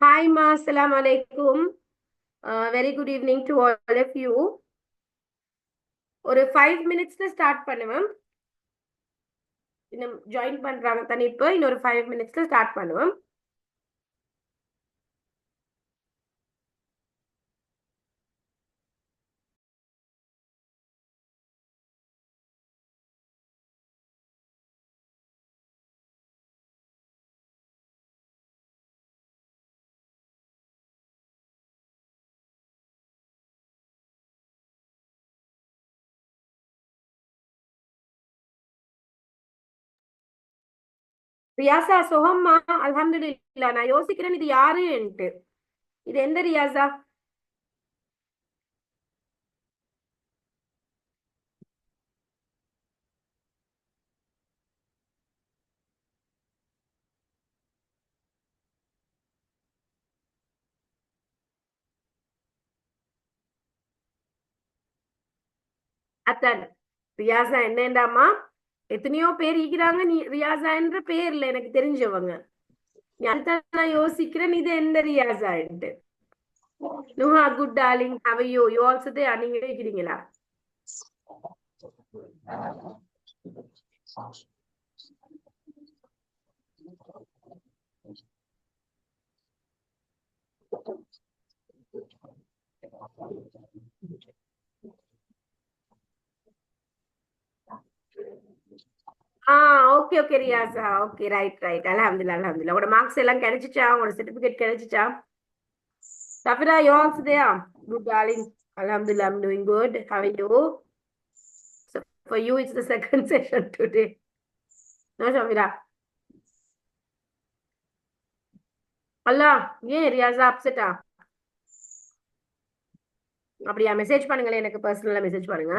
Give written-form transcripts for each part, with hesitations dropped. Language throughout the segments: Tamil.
Hi, Ma. Assalamu alaikum. Very good evening to all of you. ஒரு 5 மினிட்ஸ்ல ஸ்டார்ட் பண்ணுவேன். இன்னும் ஜாயின் பண்றாங்க தானே இப்போ. இன்னொரு 5 மினிட்ஸ்ல ஸ்டார்ட் பண்ணுவேன். ரியாசா சுகம்மா, அல்ஹம்துலில்லாஹ். நான் யோசிக்கிறேன் இது யாருன்ட்டு. இது எந்த ரியாசா? அத்தான் ரியாசா என்னண்டாமா, எத்தனையோ பேர் இருக்கிறாங்க. நீ ரியாசா என்ற பேர்ல எனக்கு தெரிஞ்சவங்க. அதான் நான் யோசிக்கிறேன் இது எந்த ரியாசான்ட்டு. Nuha, good darling, how you? You also there. நீங்க இருக்கிறீங்களா? ஓகே ஓகே ரியாஸா. Okay, right right. அல்ஹம்துலில்லாஹ் அல்ஹம்துலில்லாஹ். உங்களோட மார்க்ஸ் எல்லாம் கிடைச்சிச்சா? உங்களோட சர்டிபிகேட் கிடைச்சிச்சா? Safira, you also there? Good darling. Alhamdulillah, I'm doing good. How are you? So for you, it's the second session today. No, Safira. அல்லா, ஏன் ரியாஸா அப்செட்டா? அப்படியா? மெசேஜ் பண்ணுங்களேன், எனக்கு பர்சனலா மெசேஜ் பண்ணுங்க.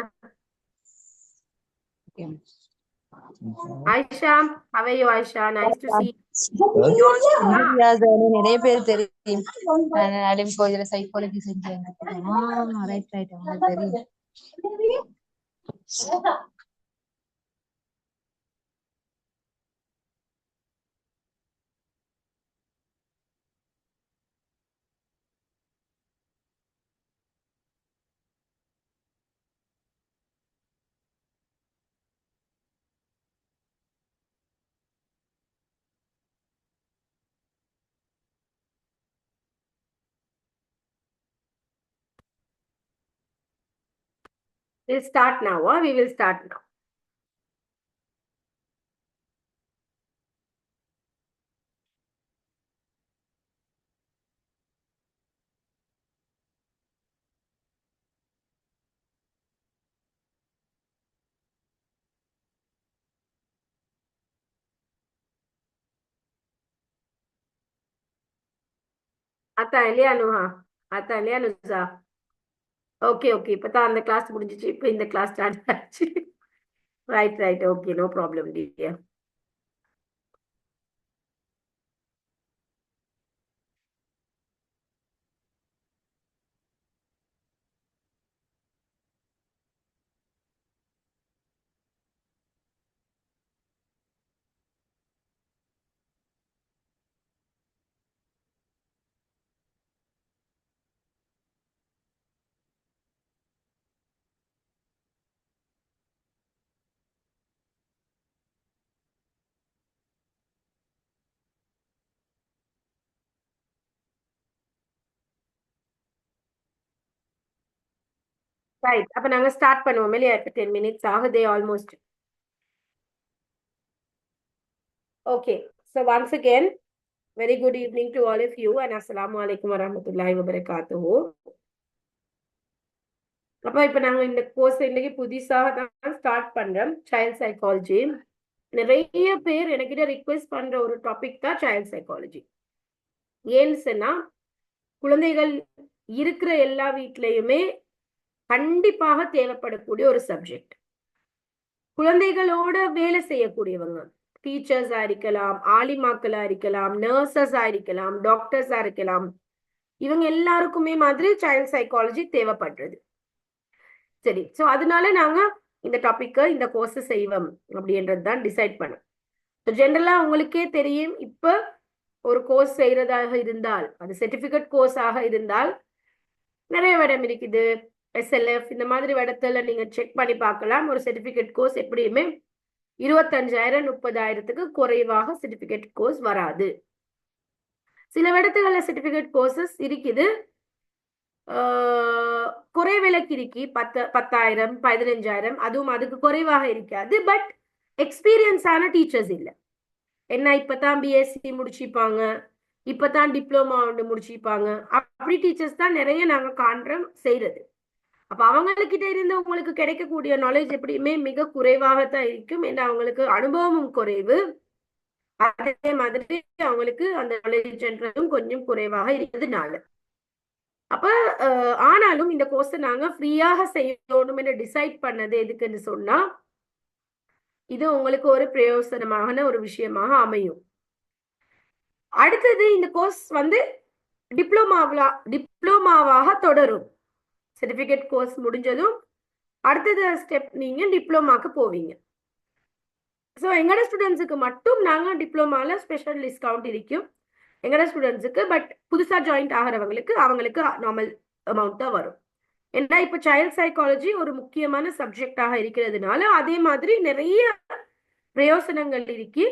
Ayesha, how are you, Aisha? Nice to see you. நிறைய பேர் தெரியும். அலிம் கோயில சைக்காலஜி செஞ்சேன். ரைட் ரைட், உங்களுக்கு தெரியும். We'll start now. We will start now. அத்தா இல்லையா நுஹா? அத்தா இல்லையா நுசா? ஓகே ஓகே, இப்பதான் அந்த கிளாஸ் முடிஞ்சிச்சு. இப்ப இந்த கிளாஸ் ஸ்டார்ட் ஆச்சு. Right right, okay, no problem dear. Right, அப்ப நாங்க ஸ்டார்ட் பண்ணுவோம் இல்லையா? இப்ப 10 மினிட்ஸ் ஆகுதே almost. Okay, so once again, very good evening to all of you and assalamu alaikum warahmatullahi wabarakatuh. அப்ப இப்ப நாங்க இந்த கோர்ஸ் இன்னைக்கு புதுசாக தான் ஸ்டார்ட் பண்றோம், சைல்ட் சைக்காலஜி. நிறைய பேர் என்கிட்ட ரிக்வெஸ்ட் பண்ற ஒரு டாபிக் தான் சைல்ட் சைக்காலஜி. ஏன்னு சொன்னா, குழந்தைகள் இருக்கிற எல்லா வீட்லயுமே கண்டிப்பாக தேவைப்படக்கூடிய ஒரு சப்ஜெக்ட். குழந்தைகளோட வேலை செய்யக்கூடியவங்க, டீச்சர்ஸா இருக்கலாம், ஆலிமாக்களா இருக்கலாம், நர்சஸா இருக்கலாம், டாக்டர்ஸா இருக்கலாம், இவங்க எல்லாருக்குமே மாதிரி சைல்ட் சைக்காலஜி தேவைப்படுறது. சரி, சோ அதனால நாங்க இந்த டாபிக், இந்த கோர்ஸ் செய்வோம் அப்படின்றது தான் டிசைட் பண்ணோம். ஜென்ரலா உங்களுக்கே தெரியும், இப்ப ஒரு கோர்ஸ் செய்யறதாக இருந்தால், அது சர்டிபிகேட் கோர்ஸாக இருந்தால் நிறைய இடம் இருக்குது. எஸ்எல்எஃப் இந்த மாதிரி இடத்துல நீங்க செக் பண்ணி பார்க்கலாம். ஒரு சர்டிபிகேட் கோர்ஸ் எப்படியுமே 25,000 30,000க்கு குறைவாக சர்டிபிகேட் கோர்ஸ் வராது. சில இடத்துகள்ல சர்டிபிகேட் கோர்சஸ் இருக்குது, குறை விலைக்கு இருக்கு, 10,000 15,000, அதுவும் அதுக்கு குறைவாக இருக்காது. பட் எக்ஸ்பீரியன்ஸான டீச்சர்ஸ் இல்லை. என்ன இப்பதான் பிஎஸ்சி முடிச்சிருப்பாங்க, இப்பதான் டிப்ளமா ஒன்று முடிச்சிருப்பாங்க, அப்படி டீச்சர்ஸ் தான் நிறைய நாங்க காண்றோம் செய்யறது. அப்ப அவங்ககிட்ட இருந்து உங்களுக்கு கிடைக்கக்கூடிய நாலேஜ் எப்படியுமே மிக குறைவாகத்தான் இருக்கும். ஏன்னா அவங்களுக்கு அனுபவமும் குறைவு, அதே மாதிரி அவங்களுக்கு அந்த நாலேஜ்ன்றதும் கொஞ்சம் குறைவாக இருக்கிறதுனால. அப்ப ஆனாலும் இந்த கோர்ஸ் நாங்க ஃப்ரீயாக செய்யணும்னு டிசைட் பண்ணது எதுக்குன்னு சொன்னா, இது உங்களுக்கு ஒரு பிரயோசனமான ஒரு விஷயமாக அமையும். அடுத்தது இந்த கோர்ஸ் வந்து டிப்ளோமாவாக தொடரும். சர்டிபிகேட் கோர்ஸ் முடிஞ்சதும் அடுத்தது ஸ்டெப் நீங்க டிப்ளோமாக்கு போவீங்க. ஸோ எங்களோட ஸ்டூடெண்ட்ஸுக்கு மட்டும் நாங்கள் டிப்ளோமாவில் ஸ்பெஷல் டிஸ்கவுண்ட் இருக்கும் எங்களோட ஸ்டூடெண்ட்ஸுக்கு. பட் புதுசாக ஜாயின்ட் ஆகிறவங்களுக்கு அவங்களுக்கு நார்மல் அமௌண்ட் தான் வரும். ஏன்னா இப்போ சைல்ட் சைக்காலஜி ஒரு முக்கியமான சப்ஜெக்டாக இருக்கிறதுனால அதே மாதிரி நிறைய பிரயோசனங்கள் இருக்கு.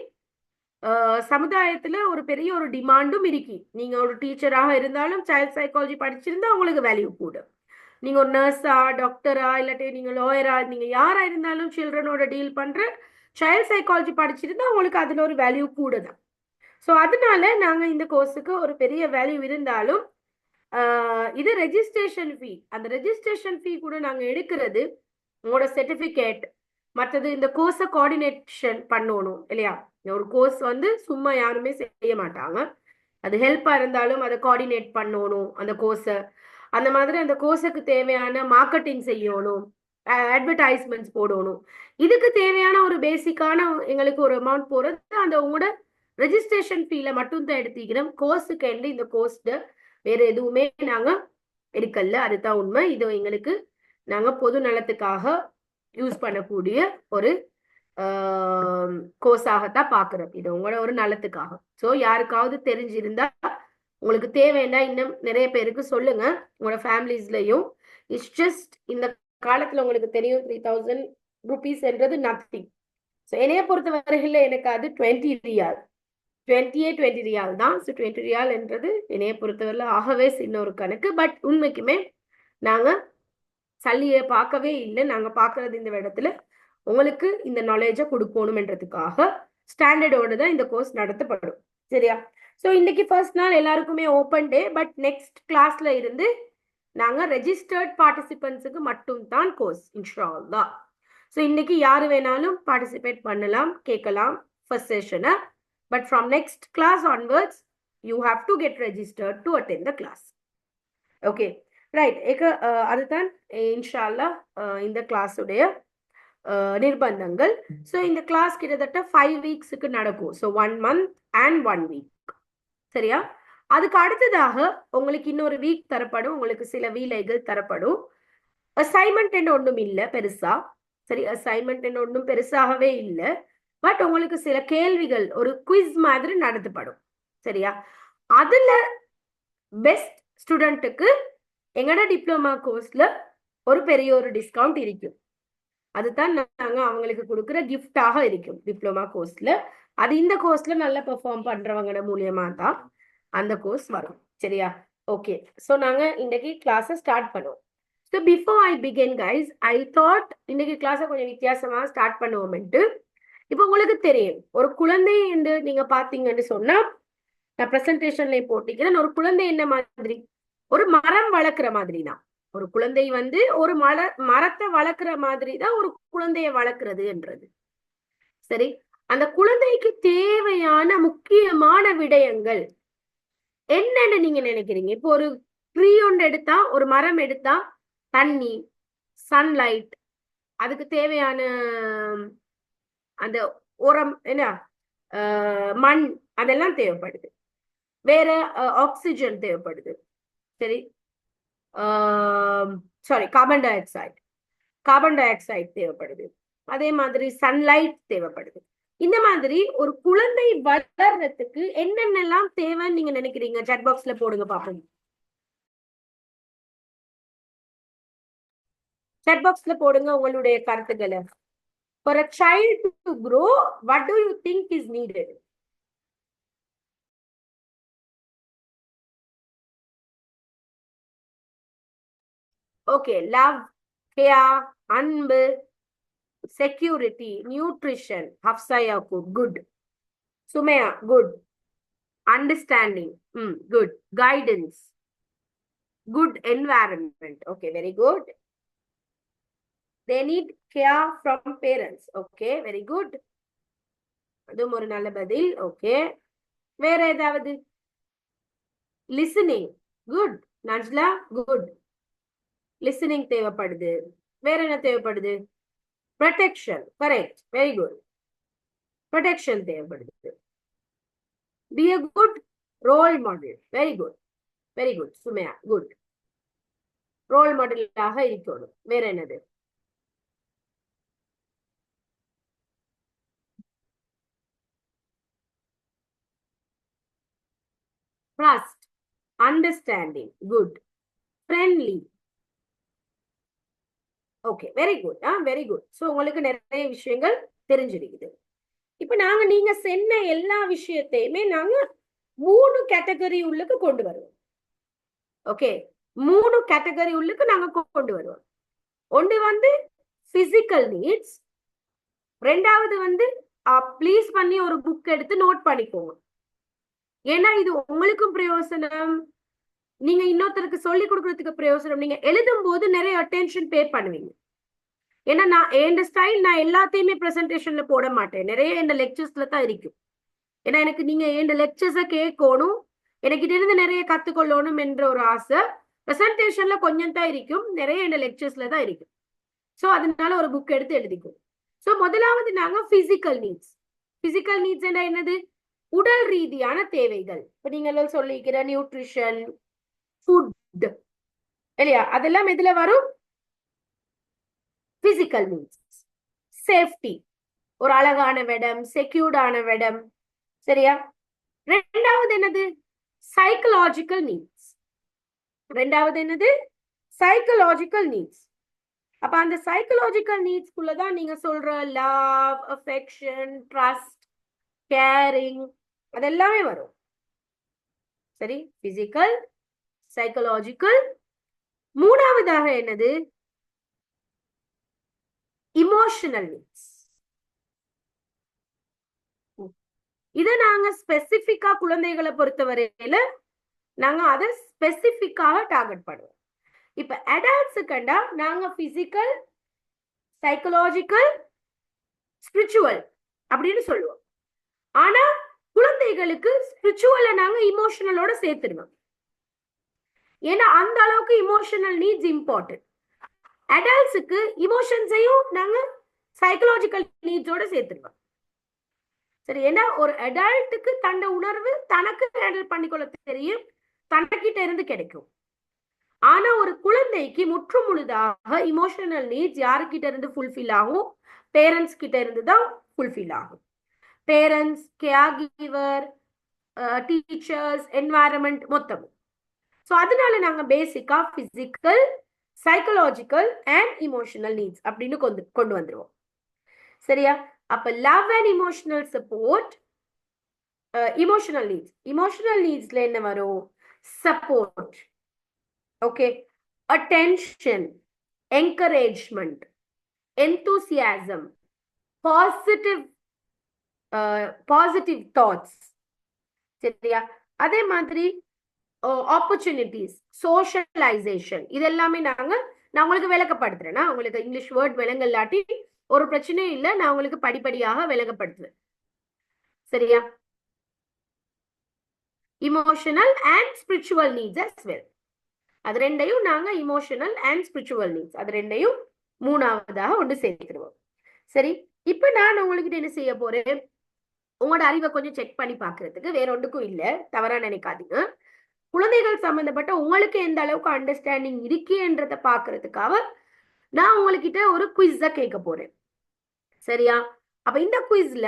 சமுதாயத்தில் ஒரு பெரிய ஒரு டிமாண்டும் இருக்கு. நீங்கள் ஒரு டீச்சராக இருந்தாலும் சைல்ட் சைக்காலஜி படிச்சிருந்தா உங்களுக்கு வேல்யூ கூடும். நீங்க ஒரு நர்ஸா, டாக்டரா, இல்லாட்டி நீங்க லாயரா, நீங்க யாரா இருந்தாலும் சில்ட்ரனோட டீல் பண்ற சைல்ட் சைக்காலஜி படிச்சிருந்தா உங்களுக்கு அதுல ஒரு வேல்யூ கூட தான். ஸோ அதனால நாங்க இந்த கோர்ஸுக்கு ஒரு பெரிய வேல்யூ இருந்தாலும் இது ரெஜிஸ்ட்ரேஷன் ஃபீ, அந்த ரெஜிஸ்ட்ரேஷன் ஃபீ கூட நாங்க எடுக்கிறது உங்களோட சர்டிபிகேட், மற்றது இந்த கோர்ஸை கோஆர்டினேஷன் பண்ணணும் இல்லையா. ஒரு கோர்ஸ் வந்து சும்மா யாருமே செய்ய மாட்டாங்க. அது ஹெல்ப்பா இருந்தாலும் அதை கோஆர்டினேட் பண்ணணும் அந்த கோர்ஸை. அந்த மாதிரி அந்த கோர்ஸுக்கு தேவையான மார்க்கெட்டிங் செய்யணும், அட்வர்டைஸ்மெண்ட்ஸ் போடணும். இதுக்கு தேவையான ஒரு பேசிக்கான எங்களுக்கு ஒரு அமௌண்ட் போறது அந்த உங்களோட ரெஜிஸ்ட்ரேஷன் ஃபீல மட்டும் தான் எடுத்துக்கிறோம். கோர்ஸுக்கு எண்டு இந்த கோர்ஸ்ட வேற எதுவுமே நாங்க எடுக்கல, அதுதான் உண்மை. இது எங்களுக்கு நாங்க பொது நலத்துக்காக யூஸ் பண்ணக்கூடிய ஒரு கோர்ஸாகத்தான் பாக்குறோம். இது உங்களோட ஒரு நலத்துக்காக. ஸோ யாருக்காவது தெரிஞ்சிருந்தா உங்களுக்கு தேவைன்னா இன்னும் நிறைய பேருக்கு சொல்லுங்க, உங்களோட ஃபேமிலிஸ்லயும். இட்ஸ் ஜஸ்ட் இந்த காலத்துல உங்களுக்கு தெரியும் 3,000 rupees என்றது நத்திங். ஸோ என்னைய பொறுத்த வரையில் எனக்கு அது 20 ரியால், 20 ரியால் தான். ஸோ 20 ரியால் என்றது என்னைய பொறுத்தவரையில் ஆகவே சின்ன ஒரு கணக்கு. பட் உண்மைக்குமே நாங்க சல்லியை பார்க்கவே இல்லை. நாங்க பார்க்கறது இந்த இடத்துல உங்களுக்கு இந்த நாலேஜை கொடுக்கணும்ன்றதுக்காக ஸ்டாண்டர்டோடு தான் இந்த கோர்ஸ் நடத்தப்படும். சரியா? ஸோ இன்னைக்கு ஃபர்ஸ்ட் நாள் எல்லாருக்குமே ஓப்பன் டே. பட் நெக்ஸ்ட் கிளாஸ்ல இருந்து நாங்க ரெஜிஸ்டர்ட் பார்ட்டிசிபென்ட்ஸுக்கு மட்டும் தான் கோர்ஸ், இன்ஷா அல்லாஹ். ஸோ இன்னைக்கு யாரு வேணாலும் பார்ட்டிசிபேட் பண்ணலாம், கேட்கலாம் ஃபர்ஸ்ட் செஷனை. But from next class onwards you have to get registered to attend the class. Okay right. அதுதான் இன்ஷா அல்லாஹ் இந்த கிளாஸுடைய நிர்பந்தங்கள். ஸோ இந்த கிளாஸ் கிட்டத்தட்ட 5 வீக்ஸுக்கு நடக்கும். So 1 month and 1 week. சரியா? அதுக்கு அடுத்ததாக உங்களுக்கு இன்னொரு வீக் தரப்படும், உங்களுக்கு சில வீலைகள் தரப்படும். அசைன்மெண்ட் என்ன ஒன்றும் இல்லை பெருசா. சரி, அசைன்மெண்ட் என்ன ஒன்றும் பெருசாகவே இல்லை. பட் உங்களுக்கு சில கேள்விகள் ஒரு குவிஸ் மாதிரி நடத்தப்படும். சரியா? அதுல பெஸ்ட் ஸ்டூடெண்ட்டுக்கு எங்களோட டிப்ளமா கோர்ஸ்ல ஒரு பெரிய ஒரு டிஸ்கவுண்ட் இருக்கும். அதுதான் நாங்க அவங்களுக்கு கொடுக்குற கிஃப்டாக இருக்கும் டிப்ளமா கோர்ஸ்ல. அது இந்த கோர்ஸ்ல நல்லா பெர்ஃபார்ம் பண்றவங்க மூலியமா தான் அந்த கோர்ஸ் வரும். சரியா? ஓகே. ஸோ நாங்க இன்னைக்கு கிளாஸை ஸ்டார்ட் பண்ணுவோம். So before I begin guys, I thought இன்னைக்கு கிளாஸை கொஞ்சம் வித்தியாசமா ஸ்டார்ட் பண்ணுவோம்ட்டு. இப்போ உங்களுக்கு தெரியும், ஒரு குழந்தை என்று நீங்க பாத்தீங்கன்னு சொன்னா, நான் பிரசன்டேஷன்ல போட்டிக்கிறேன், ஒரு குழந்தை என்ன மாதிரி, ஒரு மரம் வளர்க்குற மாதிரி தான். ஒரு குழந்தை வந்து ஒரு மரத்தை வளர்க்குற மாதிரி தான் ஒரு குழந்தைய வளர்க்குறது என்றது. சரி, அந்த குழந்தைக்கு தேவையான முக்கியமான விடயங்கள் என்னன்னு நீங்க நினைக்கிறீங்க? இப்போ ஒரு ட்ரீ ஒன்று எடுத்தா, ஒரு மரம் எடுத்தா தண்ணி, சன்லைட், அதுக்கு தேவையான அந்த உரம் என்ன, மண், அதெல்லாம் தேவைப்படுது. வேற ஆக்சிஜன் தேவைப்படுது. சரி, சாரி, கார்பன் டை ஆக்சைடு தேவைப்படுது. அதே மாதிரி சன்லைட் தேவைப்படுது. இந்த மாதிரி ஒரு குழந்தை வளர்றதுக்கு என்னென்னலாம் தேவைன்னு நீங்க நினைக்கிறீங்க? சாட் பாக்ஸ்ல போடுங்க பாப்போம். சாட் பாக்ஸ்ல போடுங்க உங்களுடைய கருத்துக்களை. For a child to grow, what do you think is needed? Okay, love, care, அன்பு, security, nutrition. Hafsa Yaqub, good. Sumaya, good. Understanding, good. Guidance, good environment. Okay, very good. They need care from parents. Okay, very good. அதுவும் ஒரு நல்ல பதில். Okay, வேற ஏதாவது? Listening, good. Najla, good. Listening தேவைப்படுது. வேற என்ன தேவைப்படுது? Protection, correct, very good. Protection தேவைப்படுது. Be a good role model, very good, very good. Sumaya, good. Role model ஆக இருக்கணும். வேற என்னது? Trust, understanding, good. Friendly. Okay, very good. Very good. So உங்களுக்கு நிறைய விஷயங்கள் தெரிஞ்சிருக்குது. இப்ப நீங்க சொன்ன எல்லா விஷயத்தையுமே நாங்க 3 கேட்டகரி உள்ளுக்கு கொண்டு வருவோம். ஓகே, 3 கேட்டகரி உள்ளுக்கு நாங்க கொண்டு வருவோம். ஒன்று வந்து பிசிக்கல் நீட்ஸ், ரெண்டாவது ப்ளீஸ் பண்ணி ஒரு புக் எடுத்து நோட் பண்ணிக்கோங்க. ஏன்னா இது உங்களுக்கும் பிரயோசனம், நீங்க இன்னொருத்தருக்கு சொல்லி கொடுக்கறதுக்கு பிரயோசனம். நீங்க எழுதும் போது நிறைய அட்டென்ஷன் பே பண்ணுவீங்க. ஏன்னா என் ஸ்டைல் நான் எல்லாத்தையுமே பிரசன்டேஷன்ல போட மாட்டேன், நிறைய என் லெக்சர்ஸ்ல தான் இருக்கும். ஏன்னா எனக்கு நீங்க என் லெக்சர்ஸை கேட்கணும், எனக்கு இருந்து நிறைய கத்துக்கொள்ளணும் என்ற ஒரு ஆசை. பிரசன்டேஷன்ல கொஞ்சம் தான் இருக்கும், நிறைய என் லெக்சர்ஸ்ல தான் இருக்கும். ஸோ அதனால ஒரு புக் எடுத்து எழுதிக்கும். ஸோ முதலாவது நாங்க பிசிக்கல் நீட்ஸ். பிசிக்கல் நீட்ஸ் என்னது? உடல் ரீதியான தேவைகள். இப்ப நீங்க சொல்லிக்கிற நியூட்ரிஷன், ஃபுட் இல்லையா, அதெல்லாம் எதுல வரும்? Physical needs. சேஃப்டி, ஒரு அழகான இடம், செக்யூர்டான இடம், சரியா? ரெண்டாவது என்னது? Psychological needs. ரெண்டாவது என்னது? Psychological needs. அப்ப அந்த சைக்கலாஜிக்கல் நீட்ஸ்குள்ளதான் நீங்க சொல்ற லவ், அஃபெக்ஷன், ட்ரஸ்ட், கேரிங் அதெல்லாமே வரும். சரி, பிசிக்கல், சைக்கலாஜிக்கல். மூணாவதாக என்னது? Emotional needs. இதை நாங்க ஸ்பெசிபிக்கா குழந்தைகளை பொறுத்தவரையில நாங்க அதை ஸ்பெசிபிக்காக டார்கெட் பண்ணுவோம். இப்ப அடல்ட்ஸ் கண்டா நாங்க பிசிக்கல், சைக்கலாஜிக்கல், ஸ்பிரிச்சுவல் அப்படின்னு சொல்லுவோம். ஆனா குழந்தைகளுக்கு ஸ்பிரிச்சுவலை நாங்க இமோஷனலோட சேர்த்துடுவோம். ஏன்னா அந்த அளவுக்கு இமோஷனல் நீட்ஸ் இம்பார்ட்டன்ட். அடல்ட்ஸுக்கு இமோஷன்ஸையும் நாங்க சைக்கலாஜிக்கல் நீட்ஸோட சேர்த்துடுவோம். சரி, ஏன்னா ஒரு அடல்ட்டுக்கு தன்ன உணர்வு தனக்கு ஹேண்டில் பண்ணிக்கொள்ள தெரியும், தனக்கிட்ட இருந்து கிடைக்கும். ஆனா ஒரு குழந்தைக்கு முற்று முழுதாக இமோஷனல் நீட்ஸ் யாருக்கிட்ட இருந்து ஃபுல்ஃபில் ஆகும்? பேரண்ட்ஸ் கிட்ட இருந்து தான் ஃபுல்ஃபில் ஆகும். Parents, caregiver, teachers, environment மொத்தமும். ஸோ அதனால நாங்க basically physical, psychological and emotional needs அப்படின்னு கொண்டு வந்துருவோம். சரியா? அப்ப love and emotional support, emotional needs. Emotional நீட்ஸ்ல என்ன வரும்? Support, okay, attention, encouragement, enthusiasm, positive thoughts. சரியா? அதே மாதிரி ஆப்பர்ச்சுனிட்டிஸ், சோஷியலைசேஷன், இதெல்லாமே நான் உங்களுக்கு விளக்கப்படுத்துறேன்னா, உங்களுக்கு இங்கிலீஷ் வேர்ட் விளங்கலாட்டி ஒரு பிரச்சனையும் இல்லை, நான் உங்களுக்கு படிப்படியாக விளக்கப்படுத்துவேன். சரியா? Emotional and spiritual needs as well. அது ரெண்டையும் நாங்க இமோஷனல் அண்ட் ஸ்பிரிச்சுவல் நீட்ஸ் அது ரெண்டையும் மூணாவதாக ஒன்று சேர்த்துருவோம். சரி, இப்ப நான் உங்களுக்கு என்ன செய்ய போறேன்? உங்களோட அறிவை கொஞ்சம் செக் பண்ணி பாக்குறதுக்கு, வேற ஒன்றுக்கும் இல்லை, தவறா நினைக்காதீங்க. குழந்தைகள் சம்பந்தப்பட்ட உங்களுக்கு எந்த அளவுக்கு அண்டர்ஸ்டாண்டிங் இருக்குன்றத பாக்குறதுக்காக நான் உங்ககிட்ட ஒரு குவிஸ கேட்க போறேன். சரியா? அப்ப இந்த குவிஸ்ல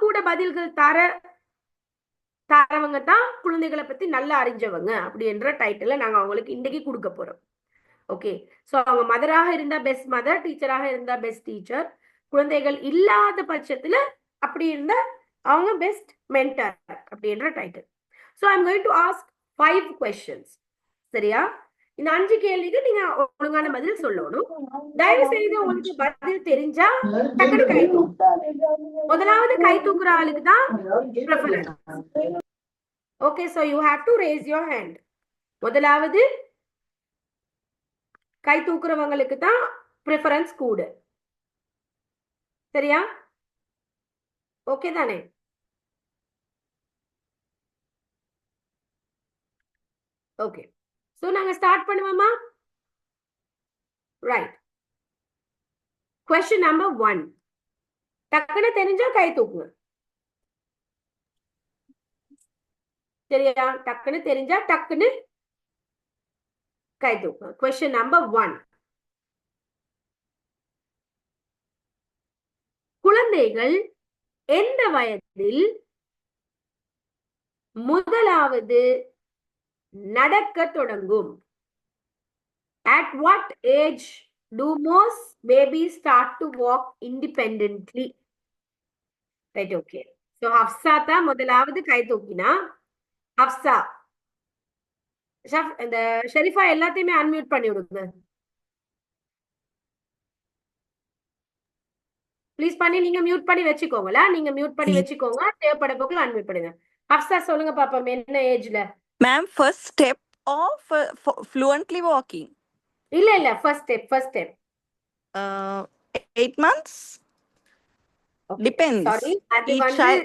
கூட பதில்கள் தரவங்க தான் குழந்தைகளை பத்தி நல்லா அறிஞ்சவங்க அப்படின்ற டைட்டில நாங்க அவங்களுக்கு இன்னைக்கு கொடுக்க போறோம். ஓகே, சோ அவங்க மதராக இருந்தா பெஸ்ட் மதர், டீச்சராக இருந்தா பெஸ்ட் டீச்சர், குழந்தைகள் இல்லாத பட்சத்துல அப்படி இருந்தா அவங்க பெஸ்ட் மென்டர் அப்படின்ற title. So I am going to ask 5 questions. சரியா? இந்த 5 கேள்விக்கு நீங்க ஒழுங்கான பதில் சொல்லணும். தயவு செய்து உங்களுக்கு பதில் தெரிஞ்சா டக்குனு கை தூக்கு. முதலாவது கை தூக்குற ஆளுக்கு தான் preference. Okay, so you have to raise your hand. முதலாவது கை தூக்குறவங்களுக்கு தான் preference கூட. சரியா? ஓகே தானே? ஓகே, சோ நாங்க ஸ்டார்ட் பண்ணுவோமா? ரைட். Question number 1. டக்குனு தெரிஞ்சா கை தூக்குங்க. சரியா? டக்குனு தெரிஞ்சா டக்குனு கை தூக்குங்க. Question number 1. குழந்தைகள் எந்த வயதில் முதலாவது நடக்க தொடங்கும்? At what age do most babies start to walk independently? Right, okay. So Hafsa தான் முதலாவது கை தூக்கினா. ஹப்சா, இந்த ஷெரீஃபா எல்லாத்தையுமே அன்மியூட் பண்ணி விடுங்க ப்ளீஸ். பண்ணி நீங்க மியூட் பண்ணி வச்சுக்கோங்களா? நீங்க மியூட் பண்ணி வச்சுக்கோங்க, தேவைப்பட போக்குல அன்மியூட் பண்ணுங்க. ஹப்சா சொல்லுங்க பாப்போம், என்ன ஏஜ்ல? Ma'am, first step of fluently walking. இல்ல first step. 8 months. Okay. Depends. Sorry, அது Each வந்து child,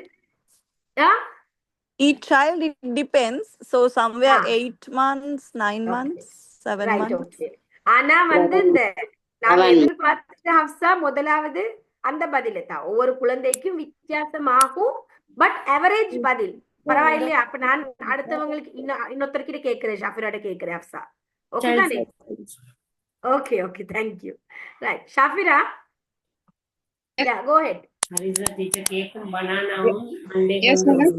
each child it depends. So somewhere 8 months, 9 Okay. months, 7 Right, months. okay. ஆனா வந்து இந்த நாங்க எதிர்பார்த்த ஹப்சா முதலாவது அந்த பதில தான். ஒவ்வொரு குழந்தைக்கும் வித்தியாசமாகும், பட் அவரேஜ் பதில் பரவாயில்லையா? அப்ப நான் அடுத்தவங்களுக்கு இன்னொருத்தர்கிட்ட கேட்கிறேன், ஷாஃபிராட்ட கேட்கிறேன். ஹப்சா ஓகே தானே? Okay okay, thank you. Right, Shafira, yeah, go ahead. Yes, madam.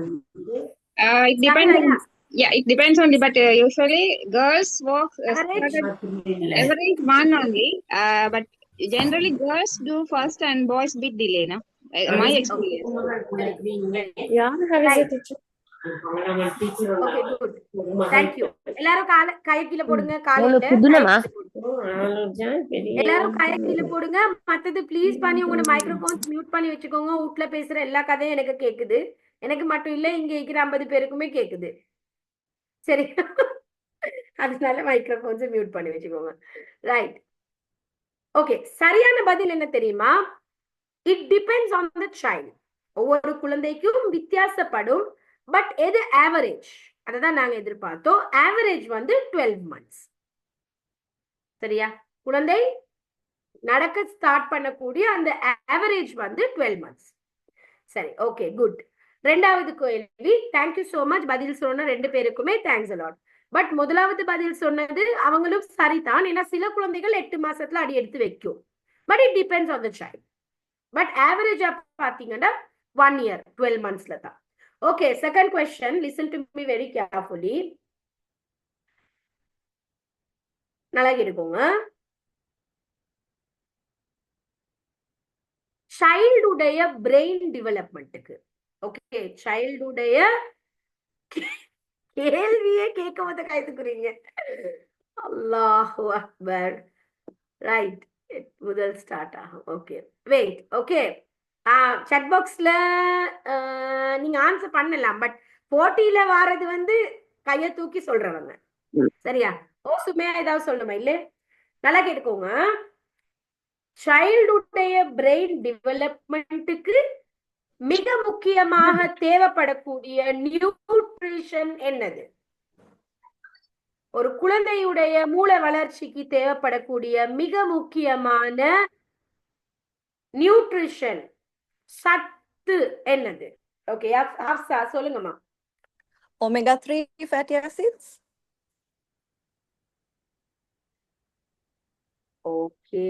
It depends Shafira, on, yeah, it depends on the, but usually girls walk Average? average 1 only, but generally girls do first and boys bit delay, no? My experience. Okay, good. Thank you. எல்லாரும் கை கீழ போடுங்க, காலையில எல்லாரும் கை கீழ போடுங்க. மத்தது ப்ளீஸ் பண்ணி உங்களோட மைக்ரோஃபோன்ஸ் மியூட் பண்ணி வச்சுக்கோங்க. வீட்ல பேசுற எல்லா கதையும் எனக்கு கேக்குது. எனக்கு மட்டும் இல்ல, இங்க இருக்கிற 50 பேருக்குமே கேக்குது. சரி, அதனால மைக்ரோஃபோன்ஸ் மியூட் பண்ணி வச்சுக்கோங்க. Right, okay. சரியான பதில் என்ன தெரியுமா? It depends on the child. ஒவ்வொரு குழந்தைக்கும் வித்தியாசப்படும், பட் எது ஆவரேஜ் அததான் நாங்க எதிர்பார்த்தோம். ஆவரேஜ் வந்து 12 months. சரியா? குழந்தை நடக்க ஸ்டார்ட் பண்ணக்கூடிய அந்த ஆவரேஜ் வந்து 12 months. சரி, ஓகே, குட். ரெண்டாவது கேள்வி. Thank you so much. பதில் சொன்ன 2 பேருக்குமே தேங்க்ஸ் அலாட். பட் முதலாவது பதில் சொன்னது அவங்களும் சரிதான். ஏன்னா சில குழந்தைகள் 8 மாசத்துல அடி எடுத்து வைக்கும், but it depends on the child. But ஆவரேஜா பாத்தீங்கன்னா 1 year 12 monthsல தான். Okay, second question. Listen to me very carefully. நல்லா கேட்டுக்கோங்க. சைல்டுடைய பிரெயின் டெவலப்மெண்ட்டுக்கு, ஓகே, சைல்டுடைய கேள்வியே கேட்க போது கைத்துக்குறீங்க. அல்லாஹு அக்பர். ரைட், முதல் ஸ்டார்ட் ஆகும். Okay, wait. ஓகே, chat boxல நீங்க ஆன்சர் பண்ணலாம், பட் போட்டியில வாரது வந்து கைய தூக்கி சொல்றவங்க. சரியா? சுமையா ஏதாவது சொல்லணுமா? இல்ல, நல்லா கேட்டுக்கோங்க. சைல்டுடைய பிரெயின் டெவலப்மெண்ட்டுக்கு மிக முக்கியமாக தேவைப்படக்கூடிய நியூட்ரிஷன் என்னது? ஒரு குழந்தையுடைய மூளை வளர்ச்சிக்கு தேவைப்படக்கூடிய மிக முக்கியமான நியூட்ரிஷன் சத்து என்னது? ஓகே, ஆஃப்சா சொல்லுங்கம்மா. Omega-3 fatty acids. Okay,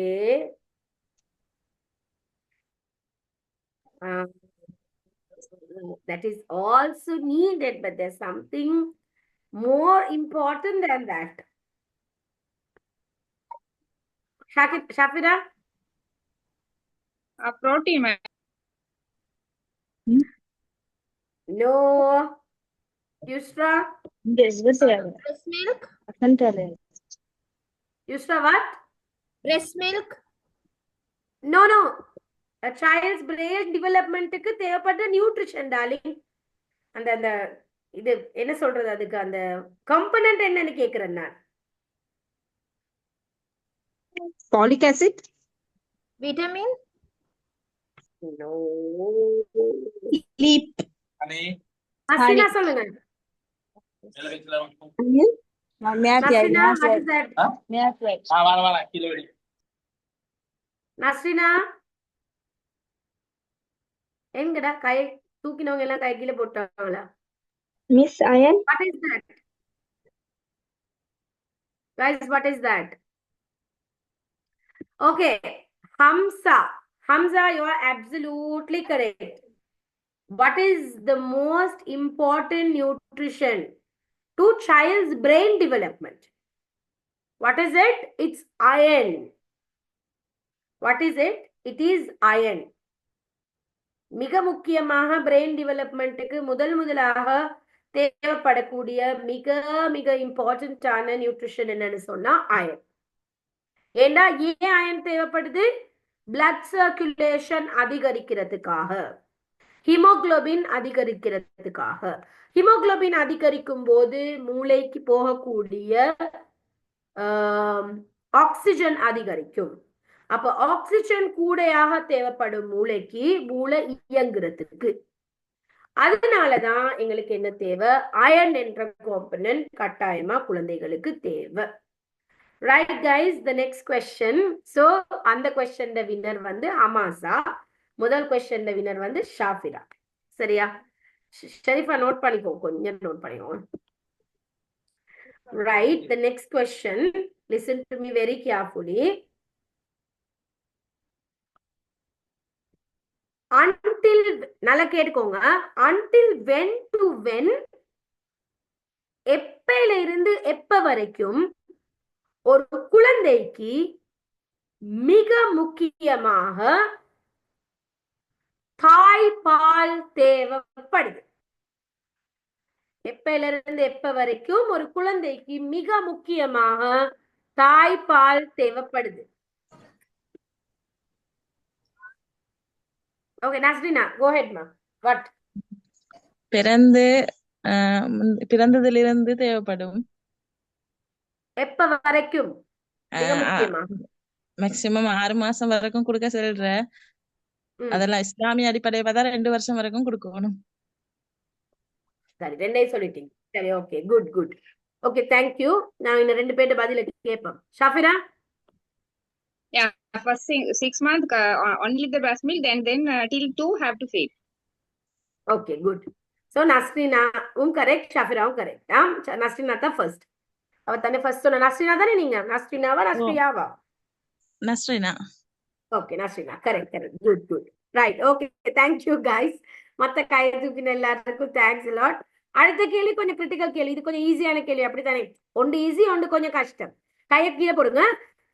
That is also needed, but there's something more important than that. Shafira? Protein, ma'am. No. Yusra? Breast milk. Yusra, what? Breast milk. No, no. A child's brain development க்கு தேவைப்பட்ட நியூட்ரிஷன் டார்லிங். அந்த அந்த இது என்ன சொல்றது, அதுக்கு அந்த கம்பனன்ட் என்னன்னு கேக்குறேன் நான். Folic acid. Vitamin. No. Sleep. நஸ்ரினா சொல்லுங்க. நஸ்ரினா, what is that? நஸ்ரினா எங்கடா கை தூக்கினவங்க எல்லாம் கை கீழே போட்டாங்களா? Miss Iron. What is that? Guys, what is that? Okay, Hamza. Hamza, you are absolutely correct. What is the most important nutrition to child's brain development? What is it? It's iron. What is it? It is iron. மிக முக்கியமாக பிரெயின் டெவலப்மெண்ட்டுக்கு முதலாக தேவைப்படக்கூடிய மிக மிக இம்பார்ட்டன்டான நியூட்ரிஷன் என்னன்னு சொன்னா அயன். ஏன்னா ஏன் அயன் தேவைப்படுது? பிளட் சர்க்குலேஷன் அதிகரிக்கிறதுக்காக, ஹீமோகுளோபின் அதிகரிக்கிறதுக்காக. ஹீமோகுளோபின் அதிகரிக்கும் போது மூளைக்கு போகக்கூடிய ஆக்சிஜன் அதிகரிக்கும். அப்ப ஆக்சிஜன் கூடையாக தேவைப்படும் மூளைக்கு, மூளை இயங்குறதுக்கு. அதனாலதான் எங்களுக்கு என்ன தேவை? அயன் என்ற காம்பனன்ட் கட்டாயமா குழந்தைகளுக்கு தேவை. Right guys, the next question. So அந்த கொஸ்டின் வின்னர் வந்து அமாசா, முதல் கொஸ்டின் வின்னர் வந்து ஷாஃபிரா. சரியா? ஷெரீஃபா நோட் பண்ணிக்கோ, கொஞ்சம் நோட் பண்ணிக்கோ. Right, the next question, listen to me very carefully. Until, நல்லா கேட்டுக்கோங்க, until when to when, எப்பையில இருந்து எப்ப வரைக்கும் ஒரு குழந்தைக்கு மிக முக்கியமாக தாய்ப்பால் தேவைப்படுது? எப்பையில இருந்து எப்ப வரைக்கும் ஒரு குழந்தைக்கு மிக முக்கியமாக தாய்ப்பால் தேவைப்படுது? Okay, Nasrina, go ahead, ma. What? பிறந்ததிலிருந்து தேவைப்படும். எப்ப வரைக்கும் மிக முக்கியமா? மேக்சிமம் 6 மாசம் வரைக்கும் கொடுக்க சொல்ற. அதெல்லாம் இஸ்லாமிய அடிப்படையில பார்த்தா 2 வருஷம் வரைக்கும் கொடுக்கணும். சரி, ரெண்டே சொல்லிட்டீங்க. சரி, okay, good good. Okay, thank you. நான் இந்த ரெண்டு பேர்ட்ட பதில கேட்பேன். ஷாஃபிரா? Yeah, first 6 months only the breast milk, then till 2 have to feed. Okay, good. So Nasrina correct, Shafira correct. Nasrina tha first. அவ தானே ஃபர்ஸ்ட் சொன்ன. நஸ்ரினா தானே நீங்க? நஸ்ரினாவா நஸ்ரியாவா? Nasrina. Okay, Nasrina correct correct. Good good. Right, okay, thank you guys. மத்த கை தூக்கின எல்லாருக்கும் தேங்க்ஸ் a lot. அடுத்த கேள்வி கொஞ்சம் கிரிட்டிக்கல் கேள்வி. இது கொஞ்சம் ஈஸியான கேள்வி, அப்படித்தானே? ஒன்று ஈஸி, ஒன்று கொஞ்சம் கஷ்டம். கையை கீழே போடுங்க.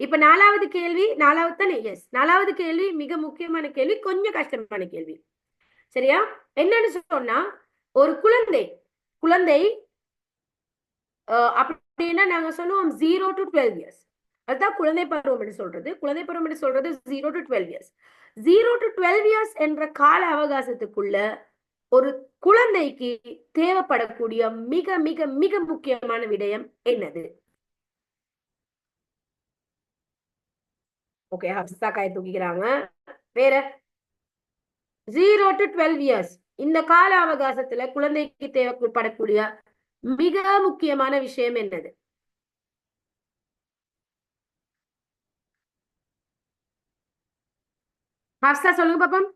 இப்ப 4வது கேள்வி, 4வது தானே? எஸ், 4வது கேள்வி மிக முக்கியமான கேள்வி, கொஞ்சம் கஷ்டமான கேள்வி. சரியா? என்னன்னு சொன்னா, ஒரு குழந்தை அப்படின்னா நாங்க சொல்லுவோம் 0 to 12 years. அதுதான் குழந்தை பருவம் என்று சொல்றது. குழந்தை பருவம் என்று சொல்றது 0 to 12 years. 0 to 12 years என்ற கால அவகாசத்துக்குள்ள ஒரு குழந்தைக்கு தேவைப்படக்கூடிய மிக மிக மிக முக்கியமான விடயம் என்னது? ஓகே, ஹப்சா கை தூக்கிக்கிறாங்க. வேற? 0 to 12 years இந்த கால அவகாசத்துல குழந்தைக்கு தேவைப்படக்கூடிய மிக முக்கியமான விஷயம் என்னது? ஹப்சா சொல்லுங்க பாப்போம்.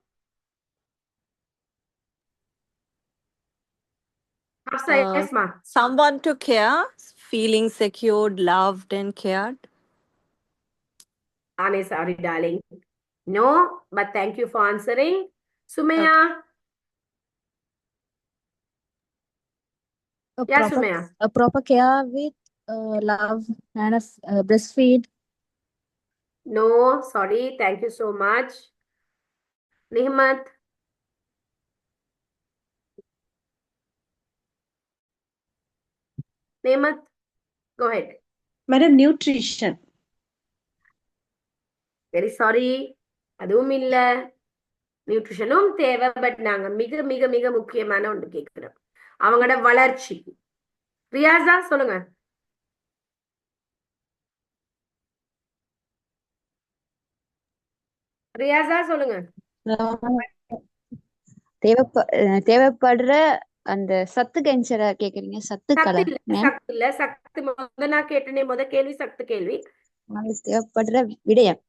Hafsa, yes ma. Someone to care, feeling secured, loved and cared. Ane, sorry darling. No, but thank you for answering. Sumaya? Sumaiya? proper care with love and breastfeed. No, sorry. Thank you so much. Nihmat. Nihmat, go ahead. Madam, nutrition. Very sorry. அதுவும் இல்ல. நியூட்ரிஷனும் தேவை, பட் நாங்க மிக மிக மிக முக்கியமான ஒன்று கேட்கிறோம். அவங்களோட வளர்ச்சி. ரியாஸா சொல்லுங்க. ரியாஸா சொல்லுங்க. தேவைப்படுற அந்த சத்து கெஞ்சரை கேக்குறீங்க. சத்துக்களா சத்து இல்ல, சத்து இல்ல, சத்து முத நான் கேட்டனே, முத கேள்வி சத்து கேள்வி. தேவைப்படுற விடயம்.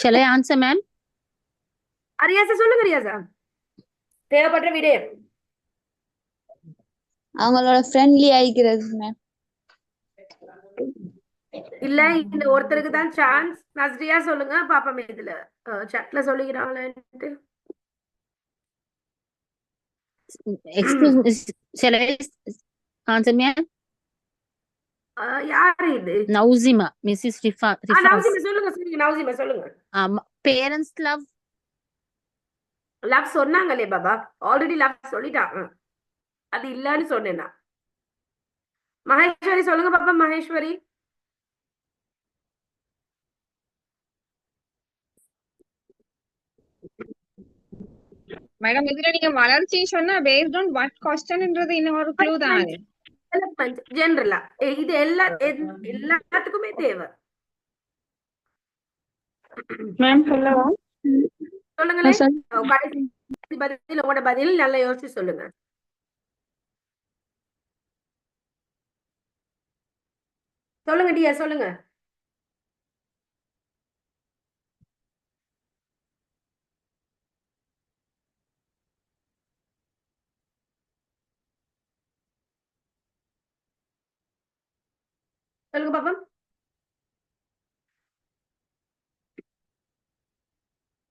Shall I answer, ma'am? ரியாஸா சொல்லுங்க. ரியாஸா, தேவைப்படுற விடயம். அவங்களோட ஃப்ரெண்ட்லி ஆயிக்கிறது மேம். இல்ல, இந்த ஒருத்தருக்கு தான் சான்ஸ். நஸ்ரியா சொல்லுங்க பாப்பா. இதுல chatல சொல்லிக்கிறாங்களேன்ட்டு. Excuse me. Shall I answer, ma'am? யாரு இது? Nauzima, Mrs. Rifat. நௌசிமா சொல்லுங்க. சொல்லுங்க நௌசிமா சொல்லுங்க. Parents love. லவ் சொன்னாங்களே பாபா, ஆல்ரெடி லவ் சொல்லிட்டாங்க. அது இல்லன்னு சொன்னேன்னா. மகேஸ்வரி சொல்லுங்க பாப்பா. மகேஸ்வரி. மேடம் இதுல நீங்க வளர்ச்சி சொன்னா based on what questionன்றது இன்னொரு க்ளூ தான் அது. டெவலப்மெண்ட் ஜெனரலா இது எல்லாத்துக்குமே தேவை. Ma'am, hello. சொல்லுங்களேன். கடைசி பதில் உங்களோட பதில் நல்லா யோசிச்சு சொல்லுங்க. சொல்லுங்க டியா, சொல்லுங்க. சொல்லுங்க பாப்பா.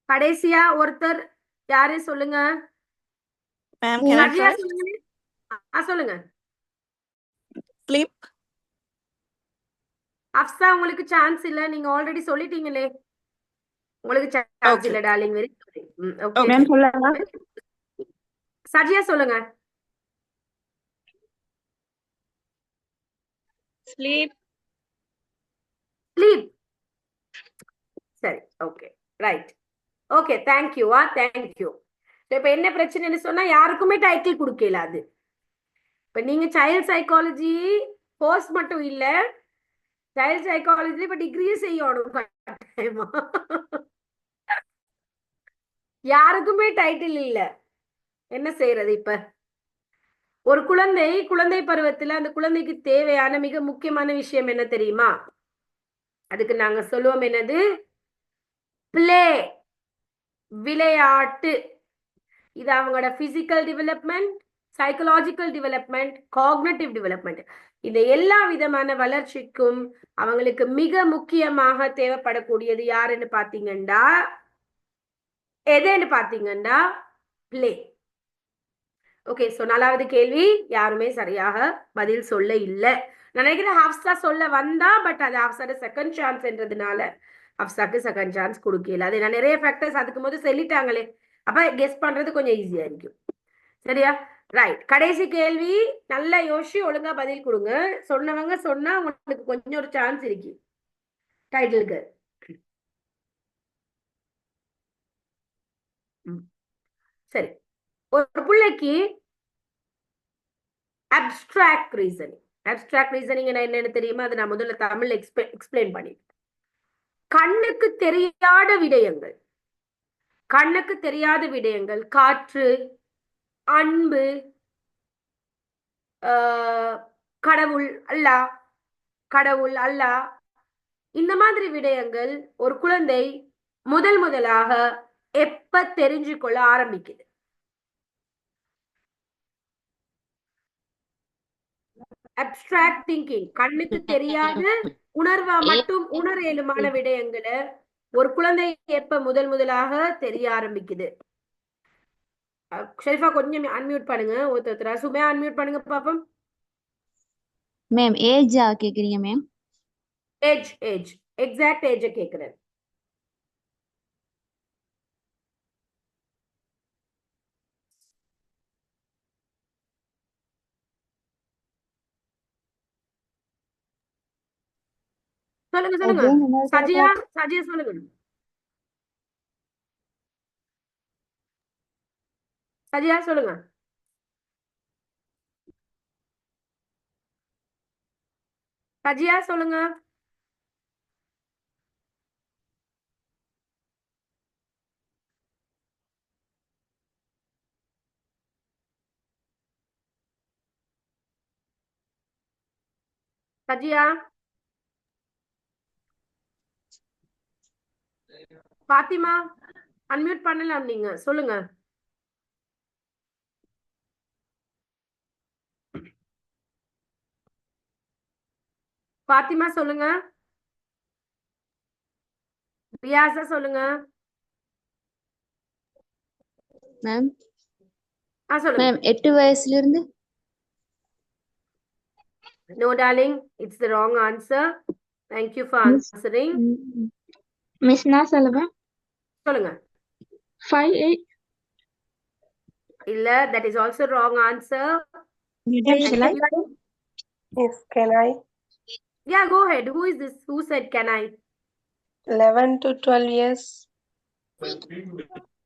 கடைசியா ஒருத்தர் யாரு சொல்லுங்க. Ma'am, can I நஜியா try? சொல்லுங்க. சொல்லுங்க. Sleep. அப்சா, உங்களுக்கு சான்ஸ் இல்ல, நீங்க ஆல்ரெடி சொல்லிட்டீங்களே. உங்களுக்கு சான்ஸ் Okay. இல்ல darling. Very sorry. Okay. Okay. Ma'am, hello. சஜியா சொல்லுங்க. Sleep. ஸ்லீப். சரி, okay, right. Okay, thank you. Thank you. இப்ப என்ன பிரச்சனைன்னு சொன்னா, யாருக்குமே டைட்டில் கொடுக்கல. அது இப்ப நீங்க சைல்ட் சைக்காலஜி கோர்ஸ் மட்டும் இல்ல, சைல்ட் சைக்காலஜி இப்ப டிகிரியும் செய்யணும். யாருக்குமே டைட்டில் இல்ல. என்ன செய்யறது? இப்ப ஒரு குழந்தை பருவத்துல அந்த குழந்தைக்கு தேவையான மிக முக்கியமான விஷயம் என்ன தெரியுமா? அதுக்கு நாங்க சொல்லுவோம் என்னது? பிளே, விளையாட்டு. இது அவங்களோட physical development, psychological development, cognitive development, இந்த எல்லா விதமான வளர்ச்சிக்கும் அவங்களுக்கு மிக முக்கியமாக தேவைப்படக்கூடியது யாருன்னு பாத்தீங்கன்னா, எதுன்னு பாத்தீங்கன்னா பிளே. ஓகே, சோ 4வது கேள்வி யாருமே சரியாக பதில் சொல்ல இல்ல. நான் நினைக்கிறேன் ஹப்சா சொல்ல வந்தா, பட் அது ஹப்சாட செகண்ட் சான்ஸ்ன்றதுனால ஹப்சாக்கு செகண்ட் சான்ஸ் கொடுக்கல. அது நான் நிறைய ஃபேக்டர்ஸ் அதுக்கு போது சொல்லிட்டாங்களே, அப்ப கெஸ் பண்றது கொஞ்சம் ஈஸியா இருக்கும். சரியா? ரைட். கடைசி கேள்வி. நல்லா யோசிச்சு ஒழுங்கா பதில் கொடுங்க. சொன்னவங்க சொன்னா உங்களுக்கு கொஞ்சம் ஒரு சான்ஸ் இருக்கு டைட்டிலுக்கு. சரி, ஒரு பிள்ளைக்கு அப்ஸ்ட்ராக்ட் ரீசனிங். அப்ஸ்ட்ராக்ட் ரீசனிங் என்னன்னு தெரியுமா? அது நான் முதல்ல தமிழ்ல எக்ஸ்பிளைன் பண்ணிட்டேன். கண்ணுக்கு தெரியாத விடயங்கள், கண்ணுக்கு தெரியாத விடயங்கள், காற்று, அன்பு, கடவுள் அல்லாஹ், இந்த மாதிரி விடயங்கள் ஒரு குழந்தை முதலாக எப்ப தெரிஞ்சு கொள்ள ஆரம்பிக்குது? அப்ஸ்ட்ராக்ட் திங்கிங், கண்ணுக்கு தெரியாத உணர்வா மட்டும் உணர இயலுமான விடயங்களை ஒரு குழந்தை எப்ப முதலாக தெரிய ஆரம்பிக்குது? ஷெரிஃபா கொஞ்சம் அன்மியூட் பண்ணுங்க ஒருத்தரா. சுமையா அன்மியூட் பண்ணுங்க பாப்போம். மேம் ஏஜா கேக்குறீங்க மேம்? ஏஜ் எக்ஸாக்ட் ஏஜ் கேக்குறேன். சொல்லுங்க. சஜியா சொல்லுங்க. சஜியா சொல்லுங்க. சஜியா சொல்லுங்க. சஜியா, பாத்திமா அன்மியூட் பண்ணலாம், நீங்க சொல்லுங்க. பாத்திமா சொல்லுங்க. ரியாஸா சொல்லுங்க. மேம் சொல்லுங்க. மேம் 8 வயசுல இருந்து. No darling, it's the wrong answer. Thank you for answering. Miss நான் சொல்லுவேன். சொல்லுங்க. 5, 8. இல்ல, that is also wrong answer. Shall I? Yes, can I? Yeah, go ahead. Who is this? Who said can I? 11 to 12 years.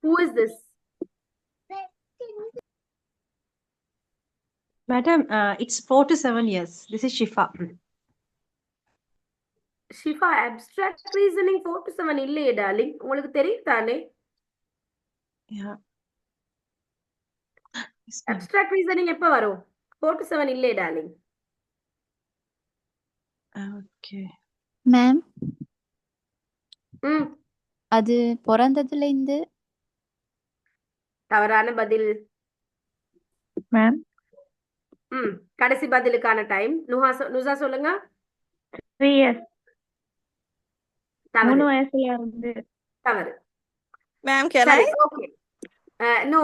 Who is this? Madam, it's 4 to 7 years. This is Shifa. Shifa, abstract reasoning 4 to 7 இல்லையே darling. உங்களுக்கு தெரியும் தானே? Yeah. Abstract reasoning எப்ப வரும்? 4 to 7 இல்லையே darling. Okay. மேம் ம், அது பிறந்ததுல இருந்து தவறான பதில். Ma'am, கடைசி பதிலுக்கான டைம். நுசா சொல்லுங்க. 3 years. தவறு. 3 வயசுல இருந்து. தவறு. Ma'am, can சரி, I? okay. No,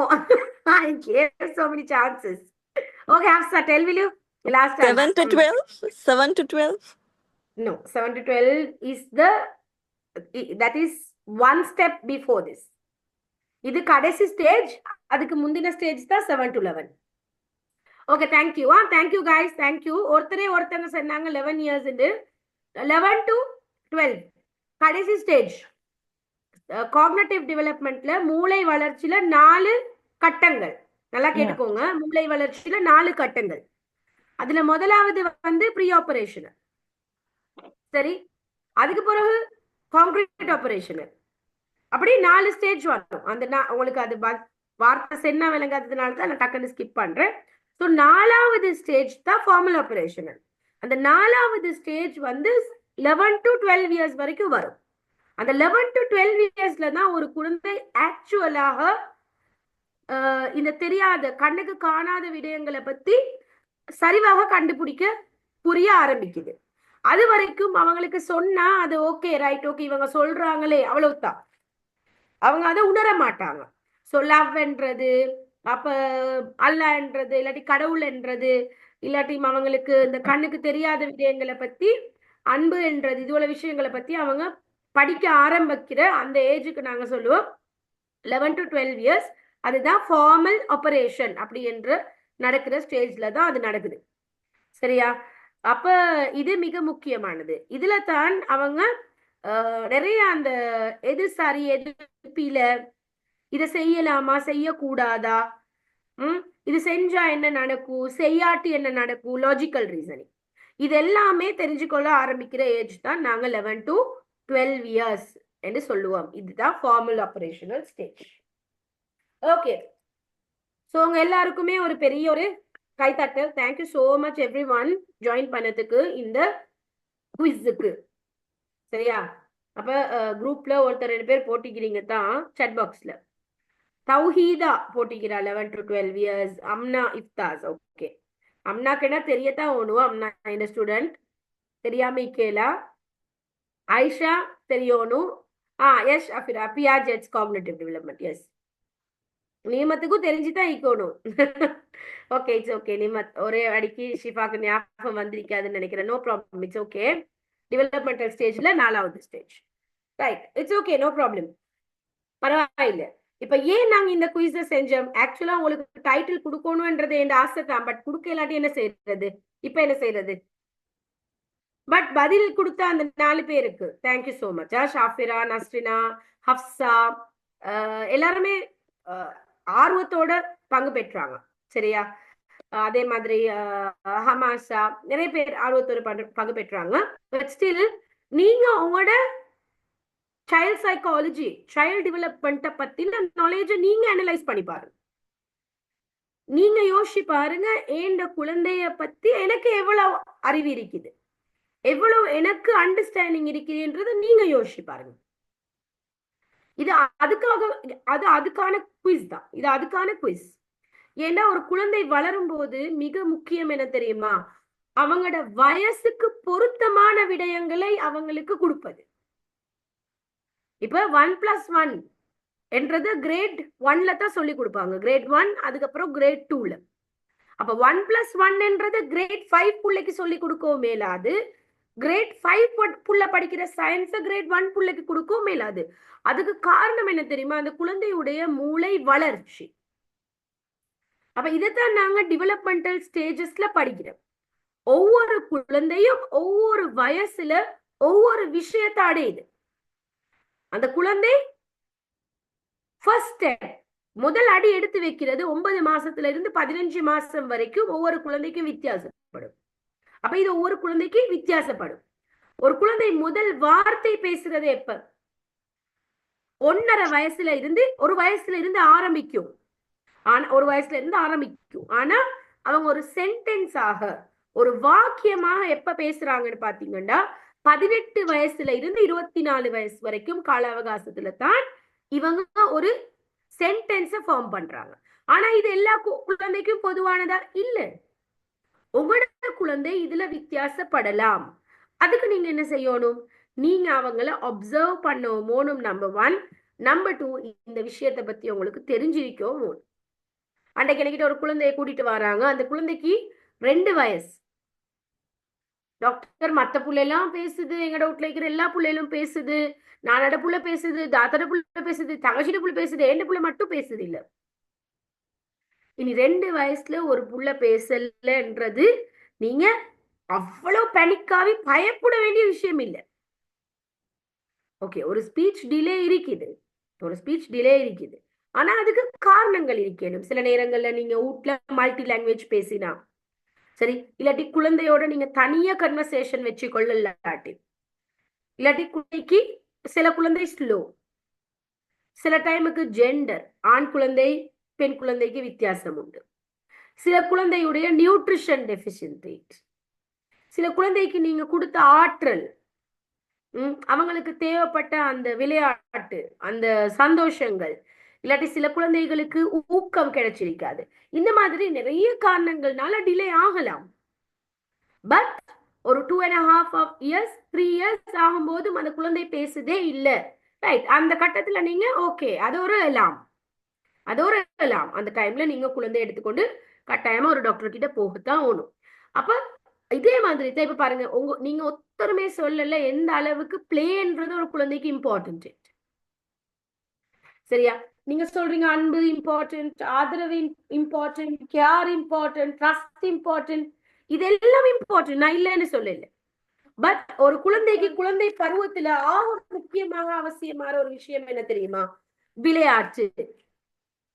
I gave so many chances. Okay, Hafsa, tell will you? Last time. 7 to 12? 7 to 12? No, 7 to 12 is that is one step before this. இது கடைசி ஸ்டேஜ். அதுக்கு முந்தின ஸ்டேஜ் தான் 7 to 11. Okay, thank you. Thank you guys. Thank you. ஒருத்தங்க சொன்னாங்க 11 years இருந்து. 11 to 12 கடைசி ஸ்டேஜ். காக்னிட்டிவ் டெவலப்மெண்ட்ல மூளை வளர்ச்சியில 4 கட்டங்கள். நல்லா கேட்டுக்கோங்க. மூளை வளர்ச்சியில 4 கட்டங்கள். அதுல முதலாவது வந்து ப்ரீ ஆபரேஷன். சரி, அதுக்கு பிறகு கான்கிரீட் ஆபரேஷன். அப்படி 4 ஸ்டேஜ் வரும். அந்த உங்களுக்கு அது வார்த்தை சென்னா விளங்காததுனால தான் நான் டக்குன்னு ஸ்கிப் பண்றேன். ஸோ 4வது ஸ்டேஜ் தான் ஃபார்மல் ஆபரேஷன். அந்த 4வது ஸ்டேஜ் வந்து 11 to 12 இயர்ஸ் வரைக்கும் வரும். அந்த 11 to 12 இயர்ஸ்ல தான் ஒரு குழந்தை ஆக்சுவலாக இந்த தெரியாத கண்ணுக்கு காணாத விடயங்களை பத்தி சரிவாக கண்டுபிடிக்க புரிய ஆரம்பிக்குது. அது வரைக்கும் அவங்களுக்கு சொன்னா அது ஓகே ரைட் ஓகே இவங்க சொல்றாங்களே அவ்வளவுதான். அவங்க அதை உணர மாட்டாங்க. ஸோ லவ்ன்றது, அப்ப அல்லான்றது, இல்லாட்டி கடவுள் என்றது, இல்லாட்டி அவங்களுக்கு இந்த கண்ணுக்கு தெரியாத விடயங்களை பத்தி அன்பு என்றது, இதுவரை விஷயங்களை பத்தி அவங்க படிக்க ஆரம்பிக்கிற அந்த ஏஜுக்கு நாங்க சொல்லுவோம் 11 to 12 இயர்ஸ். அதுதான் ஃபார்மல் ஆபரேஷன் அப்படி என்று நடக்கிற ஸ்டேஜ்ல தான் அது நடக்குது. சரியா? அப்ப இது மிக முக்கியமானது. இதுல தான் அவங்க நிறைய அந்த எதிர்சாரி எதிர்ப்பில இதை செய்யலாமா செய்யக்கூடாதா, இது செஞ்சா என்ன நடக்கும், செய்யாட்டி என்ன நடக்கும், லாஜிக்கல் ரீசனிங், இது எல்லாமே தெரிஞ்சுக்கொள்ள ஆரம்பிக்கிற ஏஜ் தான் நாங்க 11 to 12 இயர்ஸ் என்று சொல்லுவோம். இதுதான் formal operational stage. Okay, so உங்க எல்லாருக்குமே ஒரு பெரிய ஒரு கைத்தட்டல். Thank you so much every one join பண்ணதுக்கு இந்த குவிஸுக்கு. சரியா? அப்ப குரூப்ல ஒருத்தர் 2 பேர் போட்டிக்கிறீங்க தான் சாட் பாக்ஸ்ல. தௌஹீதா போட்டிக்கிறா 11 to 12 இயர்ஸ். அம்னா இஃப்தாஸ். ஓகே, அம்னாக்கு என்ன தெரியத்தான் ஓணும். அம்னா இந்த ஸ்டூடெண்ட் தெரியாம கேளா. ஐஷா தெரியணும். Yes Afira Piaget's cognitive development. Yes நியமத்துக்கும் தெரிஞ்சுதான் ஈக்கணும். Okay, it's okay. நியமத் ஒரே அடிக்கு ஷிஃபாக்கு ஞாபகம் வந்திருக்காதுன்னு நினைக்கிறேன். No problem, it's okay. Developmental ஸ்டேஜ்ல 4வது stage. Right, it's okay, no problem, பரவாயில்ல. இப்ப ஏன் நாங்க இந்த குயிஸ செஞ்சோம்? ஆக்சுவலா உங்களுக்கு டைட்டில் கொடுக்கணும்ன்றது என் ஆசை தான், பட் கொடுக்க இல்லாட்டி என்ன செய்யறது? இப்ப என்ன செய்யறது? பட் பதில் கொடுத்த அந்த 4 பேருக்கு தேங்க்யூ சோ மச். ஷாஃபிரா, நஸ்ரினா, ஹப்சா எல்லாருமே ஆர்வத்தோட பங்கு பெற்றாங்க. சரியா? அதே மாதிரி ஹமாஷா, நிறைய பேர் ஆர்வத்தோட பங்கு பெற்றாங்க. பட் ஸ்டில் நீங்க உங்களோட சைல்ட் சைக்காலஜி, சைல்ட் டெவலப்மெண்ட்டை பத்தின நாலேஜ நீங்க அனலைஸ் பண்ணி பாருங்க. நீங்க யோசிச்சு பாருங்க, ஏண்ட குழந்தைய பத்தி எனக்கு எவ்வளவு அறிவு இருக்குது, எவ்வளவு எனக்கு அண்டர்ஸ்டாண்டிங் இருக்குதுன்றத நீங்க யோசிச்சு பாருங்க. இது அதுக்கான குவிஸ் தான். இது அதுக்கான குவிஸ். ஏன்னா ஒரு குழந்தை வளரும் போது மிக முக்கியம் என்ன தெரியுமா? அவங்களோட வயசுக்கு பொருத்தமான விடயங்களை அவங்களுக்கு கொடுப்பது. இப்ப 1+1 என்றது கிரேட் 1ல தான் சொல்லி கொடுப்பாங்க. கிரேட் 1, அதுக்கப்புறம் கிரேட் 2ல. அப்ப 1+1 என்றது கிரேட் 5 பிள்ளைக்கு சொல்லி கொடுக்கவும் மேலாது, கிரேட் 5 புள்ள படிக்கிற சயின்ஸ கிரேட் 1 புள்ளைக்கு கொடுக்கவும் மேலாது. அதுக்கு காரணம் என்ன தெரியுமா? அந்த குழந்தையுடைய மூளை வளர்ச்சி. அப்ப இதைத்தான் நாங்க டெவலப்மெண்டல் ஸ்டேஜஸ்ல படிக்கிறோம். ஒவ்வொரு குழந்தையும் ஒவ்வொரு வயசுல ஒவ்வொரு விஷயத்தை அடையுது. அந்த குழந்தை ஃபர்ஸ்ட் முதல் அடி எடுத்து வைக்கிறது 9 மாசத்துல இருந்து 15 மாசம் வரைக்கும் ஒவ்வொரு குழந்தைக்கும் வித்தியாசப்படும். அப்ப இது ஒவ்வொரு குழந்தைக்கு வித்தியாசப்படும். ஒரு குழந்தை முதல் வார்த்தை பேசுறது எப்ப? 1.5 வயசுல இருந்து, ஒரு வயசுல இருந்து ஆரம்பிக்கும். ஆனா அவங்க ஒரு சென்டென்ஸாக, ஒரு வாக்கியமாக எப்ப பேசுறாங்கன்னு பாத்தீங்கன்னா 18 வயசுல இருந்து 24 வயசு வரைக்கும் கால அவகாசத்துல தான் இவங்க ஒரு சென்டென்ஸ ஃபார்ம் பண்றாங்க. ஆனா இது எல்லா குழந்தைக்கும் பொதுவானதா இல்ல. உங்களோட குழந்தை இதுல வித்தியாசப்படலாம். அதுக்கு நீங்க என்ன செய்யணும்? நீங்க அவங்கள அப்சர்வ் பண்ணணும். நம்பர் 1. நம்பர் 2, இந்த விஷயத்தை பத்தி உங்களுக்கு தெரிஞ்சிருக்கவும். அன்றைக்கு என்கிட்ட ஒரு குழந்தைய கூட்டிட்டு வராங்க. அந்த குழந்தைக்கு 2 வயசு. டாக்டர், மத்த புள்ளையெல்லாம் பேசுது, எங்கட வீட்டுல இருக்கிற எல்லா புள்ளைகளும் பேசுது, நானோட புள்ள பேசுது, தாத்தோட புள்ள பேசுது, தங்கச்சியோட புள்ள பேசுது, எந்த புள்ள மட்டும் பேசுது இல்ல. இனி 2 வயசுல ஒரு புள்ள பேசலன்றது நீங்க அவ்வளவு பேனிக்காவி பயப்பட வேண்டிய விஷயம் இல்லை. ஓகே, ஒரு ஸ்பீச் டிலே இருக்குது. ஆனா அதுக்கு காரணங்கள் இருக்கணும். சில நேரங்கள்ல நீங்க வீட்ல மல்டி லாங்குவேஜ் பேசினா சரி, இல்லாட்டி குழந்தையோட நீங்க தனியா கன்வர்சேஷன் வச்சு கொள்ளலாட்டி, இல்லாட்டி குழந்தைக்கு சில குழந்தை ஸ்லோ, சில டைமுக்கு ஜெண்டர், ஆண் குழந்தை பெண் குழந்தைக்கு வித்தியாசம் உண்டு. சில குழந்தையுடைய நியூட்ரிஷன் டெஃபிஷியன்சி, சில குழந்தைக்கு நீங்க கொடுத்த ஆற்றல், அவங்களுக்கு தேவைப்பட்ட அந்த விளையாட்டு, அந்த சந்தோஷங்கள், இல்லாட்டி சில குழந்தைகளுக்கு ஊக்கம் கிடைச்சிருக்காது. இந்த மாதிரி நிறைய காரணங்கள்னால டிலே ஆகலாம். பட் ஒரு 2.5 years 3 years ஆகும்போது அந்த குழந்தை பேசுதே இல்லை, ரைட்? அந்த கட்டத்துல நீங்க ஓகே, அதோட எல்லாம் அந்த டைம்ல நீங்க குழந்தை எடுத்துக்கொண்டு கட்டாயமா ஒரு டாக்டர் கிட்ட போகத்தான் ஓணும். அப்ப இதே மாதிரி தான் இப்ப பாருங்க, நீங்க ஒத்தருமே சொல்லல எந்த அளவுக்கு பிளேன்றது ஒரு குழந்தைக்கு இம்பார்ட்டன்ட். சரியா? நீங்க சொல்றீங்க அன்பு இம்பார்ட்டன்ட், ஆதரவு important, care important, trust important, இதெல்லாம் இம்பார்ட்டன்ட், நான் இல்லைன்னு சொல்லல. பட் ஒரு குழந்தைக்கு குழந்தை பருவத்துல முக்கியமாக அவசியமான ஒரு விஷயம் என்ன தெரியுமா? விளையாட்டு.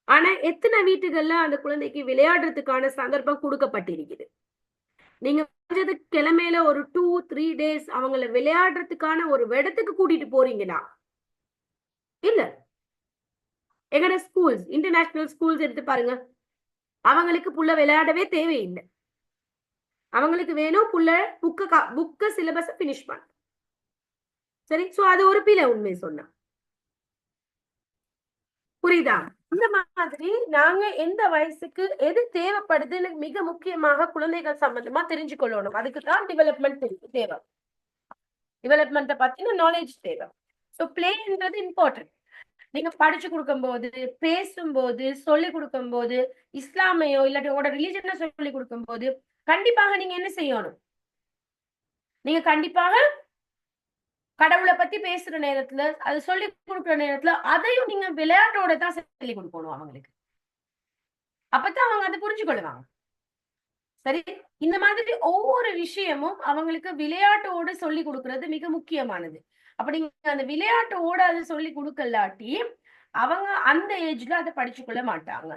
ஆனா எத்தனை வீட்டுகள்ல அந்த குழந்தைக்கு விளையாடுறதுக்கான சந்தர்ப்பம் கொடுக்கப்பட்டிருக்குது? நீங்க கிழமையில ஒரு 2-3 days அவங்கள விளையாடுறதுக்கான ஒரு இடத்துக்கு கூட்டிட்டு போறீங்களா? இல்ல. எங்கட ஸ்கூல்ஸ், இன்டர்நேஷனல் ஸ்கூல்ஸ் எடுத்து பாருங்க, அவங்களுக்கு புள்ள விளையாடவே தேவையில்லை. அவங்களுக்கு வேணும் புள்ள புக்க சிலபஸ் பினிஷ் பண்ண. சரி, சோ அது ஒரு பிழை. உண்மை சொன்னா புரியுதா? இந்த மாதிரி நாங்க எந்த வயசுக்கு எது தேவைப்படுதுன்னு மிக முக்கியமாக குழந்தைகள் சம்பந்தமா தெரிஞ்சு கொள்ளணும். அதுக்குதான் டெவலப்மெண்ட் தேவை. டெவலப்மெண்ட்டை பத்தின நாலேஜ் தேவை. ஸோ பிளேன்றது இம்பார்ட்டன்ட். நீங்க படிச்சு கொடுக்கும்போது, பேசும்போது, சொல்லி கொடுக்கும்போது, இஸ்லாமையோ இல்லாட்டி உங்களோட ரிலிஜனை சொல்லி கொடுக்கும்போது கண்டிப்பாக நீங்க என்ன செய்யணும்? நீங்க கண்டிப்பாக கடவுளை பத்தி பேசுற நேரத்துல, அது சொல்லி கொடுக்குற நேரத்துல அதையும் நீங்க விளையாட்டோட தான் சொல்லி கொடுக்கணும் அவங்களுக்கு. அப்பதான் அவங்க அதை புரிஞ்சு கொள்ளுவாங்க. சரி, இந்த மாதிரி ஒவ்வொரு விஷயமும் அவங்களுக்கு விளையாட்டோட சொல்லி கொடுக்கறது மிக முக்கியமானது. அப்படி அந்த விளையாட்டோட அதை சொல்லி கொடுக்கலாட்டி அவங்க அந்த ஏஜ்ல அதை படிச்சுக்கொள்ள மாட்டாங்க.